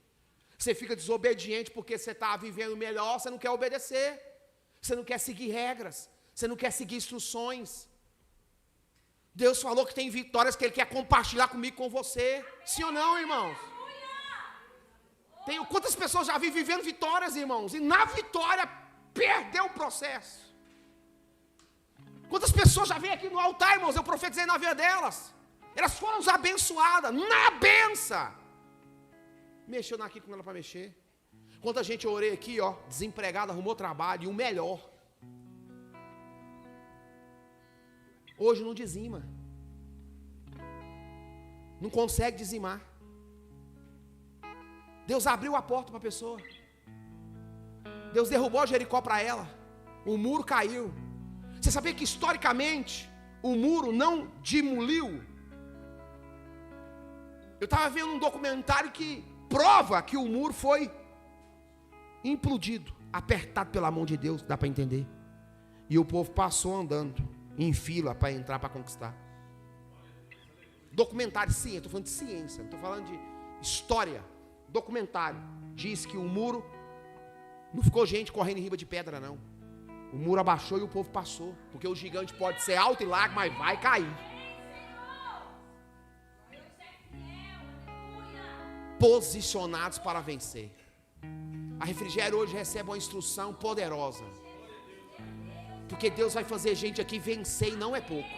Você fica desobediente porque você está vivendo melhor, você não quer obedecer. Você não quer seguir regras. Você não quer seguir instruções. Deus falou que tem vitórias que Ele quer compartilhar comigo, com você. Sim ou não, irmãos? Quantas pessoas já vivem vivendo vitórias, irmãos, e na vitória perdeu o processo? Quantas pessoas já vêm aqui no altar, irmãos, eu profetizei na vida delas, elas foram abençoadas, na benção, mexeu naquilo que não era para mexer. Quanta gente eu orei aqui, ó, desempregado, arrumou trabalho, e o melhor, hoje não dizima, não consegue dizimar. Deus abriu a porta para a pessoa. Deus derrubou Jericó para ela. O muro caiu. Você sabia que historicamente o muro não demoliu? Eu estava vendo um documentário que prova que o muro foi implodido, apertado pela mão de Deus, dá para entender. E o povo passou andando em fila para entrar, para conquistar. Documentário, sim, eu estou falando de ciência, não estou falando de história. Documentário diz que o muro não ficou gente correndo em riba de pedra, não. O muro abaixou e o povo passou, porque o gigante pode ser alto e largo, mas vai cair. Posicionados para vencer. A Refrigério hoje recebe uma instrução poderosa, porque Deus vai fazer gente aqui vencer, e não é pouco.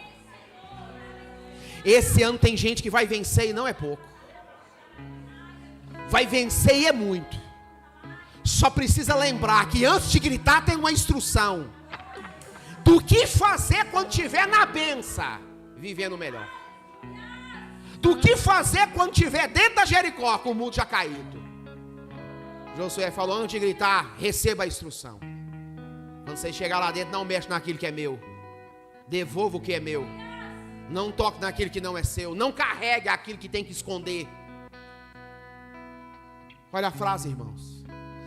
Esse ano tem gente que vai vencer e não é pouco. Vai vencer e é muito. Só precisa lembrar que antes de gritar tem uma instrução do que fazer quando estiver na benção, vivendo melhor. Do que fazer quando estiver dentro da Jericó, com o muro já caído. Josué falou: antes de gritar, receba a instrução. Quando você chegar lá dentro, não mexe naquilo que é meu. Devolva o que é meu. Não toque naquilo que não é seu. Não carregue aquilo que tem que esconder. Olha a frase, irmãos.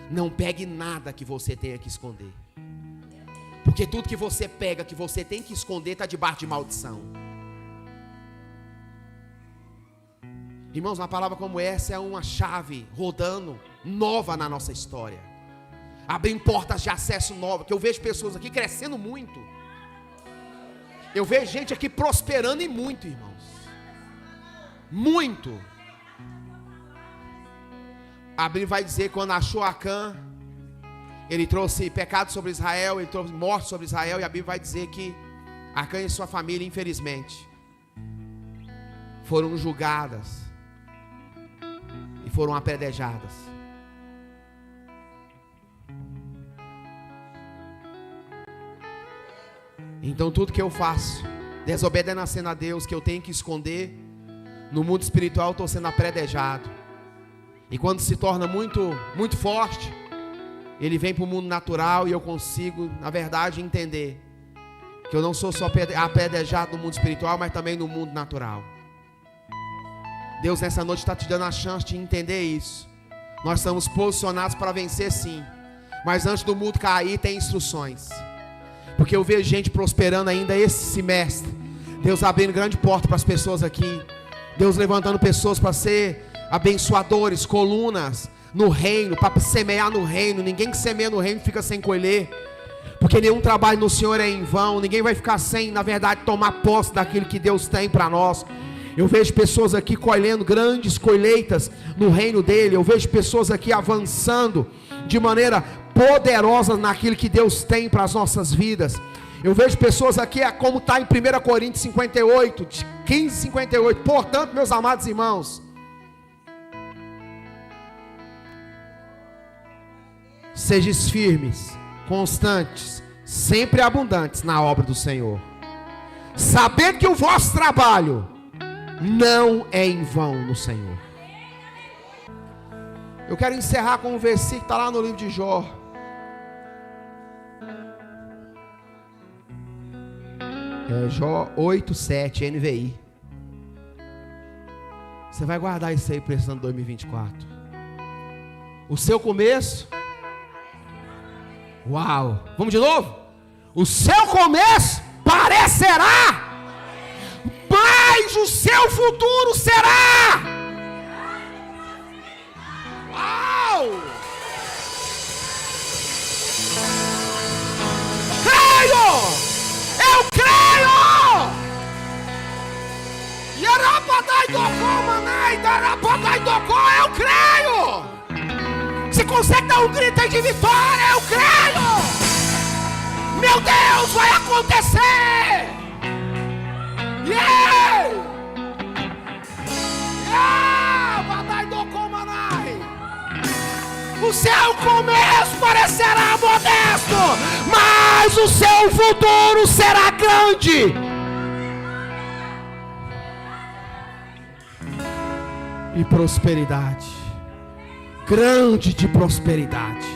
Não pegue nada que você tenha que esconder. Porque tudo que você pega, que você tem que esconder, está debaixo de maldição. Irmãos, uma palavra como essa é uma chave rodando, nova na nossa história. Abrindo portas de acesso novas. Que eu vejo pessoas aqui crescendo muito. Eu vejo gente aqui prosperando e muito, irmãos. Muito. A Bíblia vai dizer que quando achou Acã, ele trouxe pecado sobre Israel, ele trouxe morte sobre Israel, e a Bíblia vai dizer que Acã e sua família, infelizmente, foram julgadas e foram apedrejadas. Então tudo que eu faço, desobedecendo a Deus, que eu tenho que esconder, no mundo espiritual eu estou sendo apedrejado. E quando se torna muito, muito forte, ele vem para o mundo natural e eu consigo, na verdade, entender que eu não sou só apedrejado no mundo espiritual, mas também no mundo natural. Deus nessa noite está te dando a chance de entender isso. Nós estamos posicionados para vencer, sim, mas antes do mundo cair tem instruções. Porque eu vejo gente prosperando ainda esse semestre. Deus abrindo grande porta para as pessoas aqui. Deus levantando pessoas para ser abençoadores, colunas no reino, para semear no reino. Ninguém que semeia no reino fica sem colher, porque nenhum trabalho no Senhor é em vão. Ninguém vai ficar sem, na verdade, tomar posse daquilo que Deus tem para nós. Eu vejo pessoas aqui colhendo grandes colheitas no reino dele. Eu vejo pessoas aqui avançando de maneira poderosa naquilo que Deus tem para as nossas vidas. Eu vejo pessoas aqui, como está em 1 Coríntios 58, 15, 58. Portanto, meus amados irmãos, sejais firmes, constantes, sempre abundantes na obra do Senhor, sabendo que o vosso trabalho não é em vão no Senhor. Eu quero encerrar com um versículo que está lá no livro de Jó. Jó 8:7, NVI. Você vai guardar isso aí para esse ano 2024. O seu começo. Uau! Vamos de novo? O seu começo parecerá, mas o seu futuro será. Uau! Creio! Eu creio! Eu creio! Você consegue dar um grito aí de vitória? Eu creio! Meu Deus, vai acontecer! Yeah! O seu começo parecerá modesto, mas o seu futuro será grande. E prosperidade, grande de prosperidade.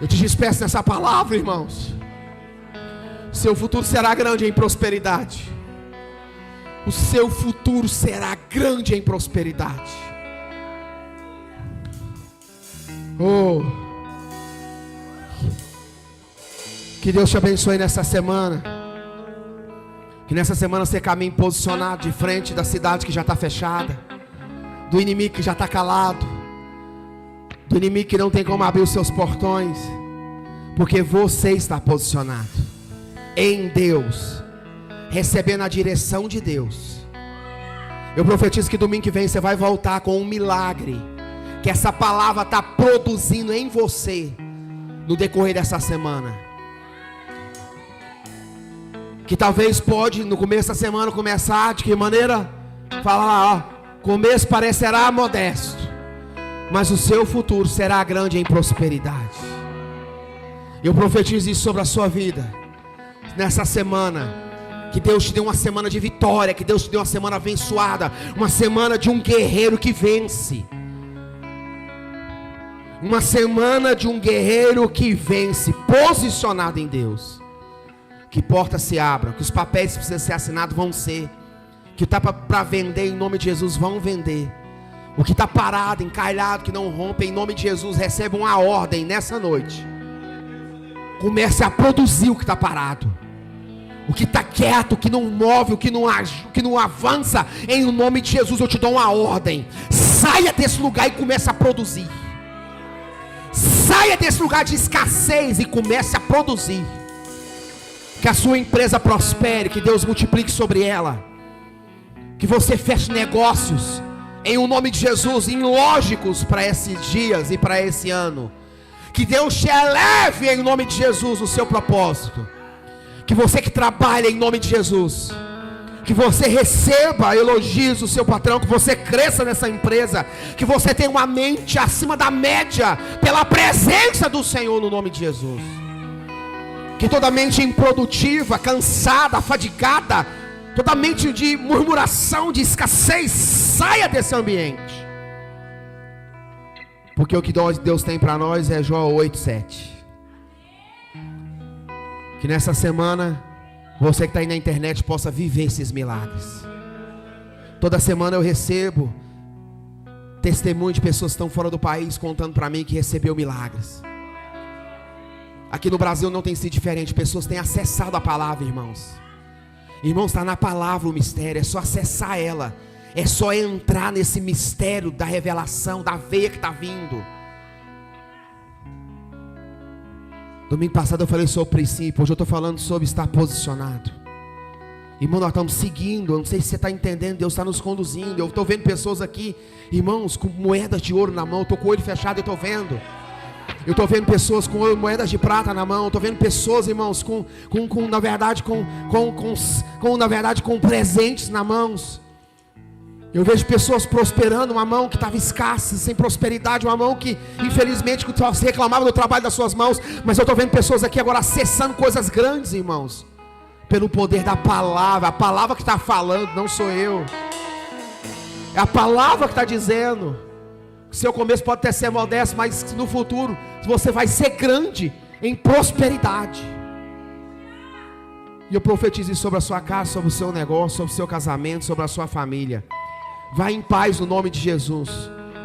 Eu te despeço nessa palavra, irmãos. Seu futuro será grande em prosperidade. O seu futuro será grande em prosperidade. Oh, que Deus te abençoe nessa semana. Que nessa semana você caminhe posicionado de frente da cidade que já está fechada, do inimigo que já está calado, do inimigo que não tem como abrir os seus portões, porque você está posicionado em Deus, recebendo a direção de Deus. Eu profetizo que domingo que vem você vai voltar com um milagre, que essa palavra está produzindo em você no decorrer dessa semana. Que talvez pode no começo da semana começar de que maneira? Fala lá, ó, começo parecerá modesto, mas o seu futuro será grande em prosperidade. Eu profetizo isso sobre a sua vida nessa semana. Que Deus te dê uma semana de vitória, que Deus te dê uma semana abençoada, uma semana de um guerreiro que vence. Uma semana de um guerreiro que vence, posicionado em Deus. Que portas se abram, que os papéis que precisam ser assinados vão ser, que está para vender em nome de Jesus vão vender. O que está parado, encalhado, que não rompe, em nome de Jesus, receba uma ordem nessa noite. Comece a produzir o que está parado, o que está quieto, o que não move, o que não avança. Em nome de Jesus eu te dou uma ordem: saia desse lugar e comece a produzir. Saia desse lugar de escassez e comece a produzir. Que a sua empresa prospere, que Deus multiplique sobre ela, que você feche negócios em o nome de Jesus, ilógicos para esses dias e para esse ano. Que Deus te eleve em nome de Jesus no seu propósito. Que você que trabalha em nome de Jesus, que você receba elogios do seu patrão, que você cresça nessa empresa, que você tenha uma mente acima da média, pela presença do Senhor no nome de Jesus. Que toda mente improdutiva, cansada, fadigada, toda mente de murmuração, de escassez, saia desse ambiente. Porque o que Deus tem para nós é João 8:7. Que nessa semana, você que está aí na internet possa viver esses milagres. Toda semana eu recebo testemunho de pessoas que estão fora do país contando para mim que recebeu milagres. Aqui no Brasil não tem sido diferente. Pessoas têm acessado a palavra, irmãos. Irmãos, está na palavra o mistério. É só acessar ela. É só entrar nesse mistério da revelação, da veia que está vindo. Domingo passado eu falei sobre o princípio. Hoje eu estou falando sobre estar posicionado. Irmão, nós estamos seguindo. Eu não sei se você está entendendo. Deus está nos conduzindo. Eu estou vendo pessoas aqui, irmãos, com moedas de ouro na mão. Eu estou com o olho fechado e estou vendo. Eu estou vendo pessoas com moedas de prata na mão. Estou vendo pessoas, irmãos, na verdade, com presentes na mãos. Eu vejo pessoas prosperando, uma mão que estava escassa, sem prosperidade, uma mão que, infelizmente, se reclamava do trabalho das suas mãos. Mas eu estou vendo pessoas aqui agora acessando coisas grandes, irmãos, pelo poder da palavra. A palavra que está falando, não sou eu. É a palavra que está dizendo. Seu começo pode até ser modesto, mas no futuro você vai ser grande em prosperidade. E eu profetizo isso sobre a sua casa, sobre o seu negócio, sobre o seu casamento, sobre a sua família. Vai em paz no nome de Jesus,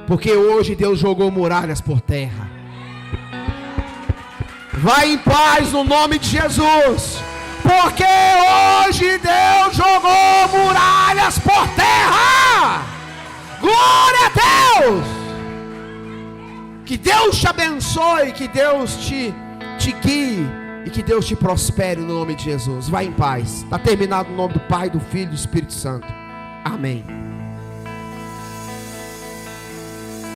porque hoje Deus jogou muralhas por terra. Vai em paz no nome de Jesus, porque hoje Deus jogou muralhas por terra. Glória a Deus. Que Deus te abençoe, que Deus te guie e que Deus te prospere no nome de Jesus. Vai em paz. Está terminado no nome do Pai, do Filho e do Espírito Santo. Amém.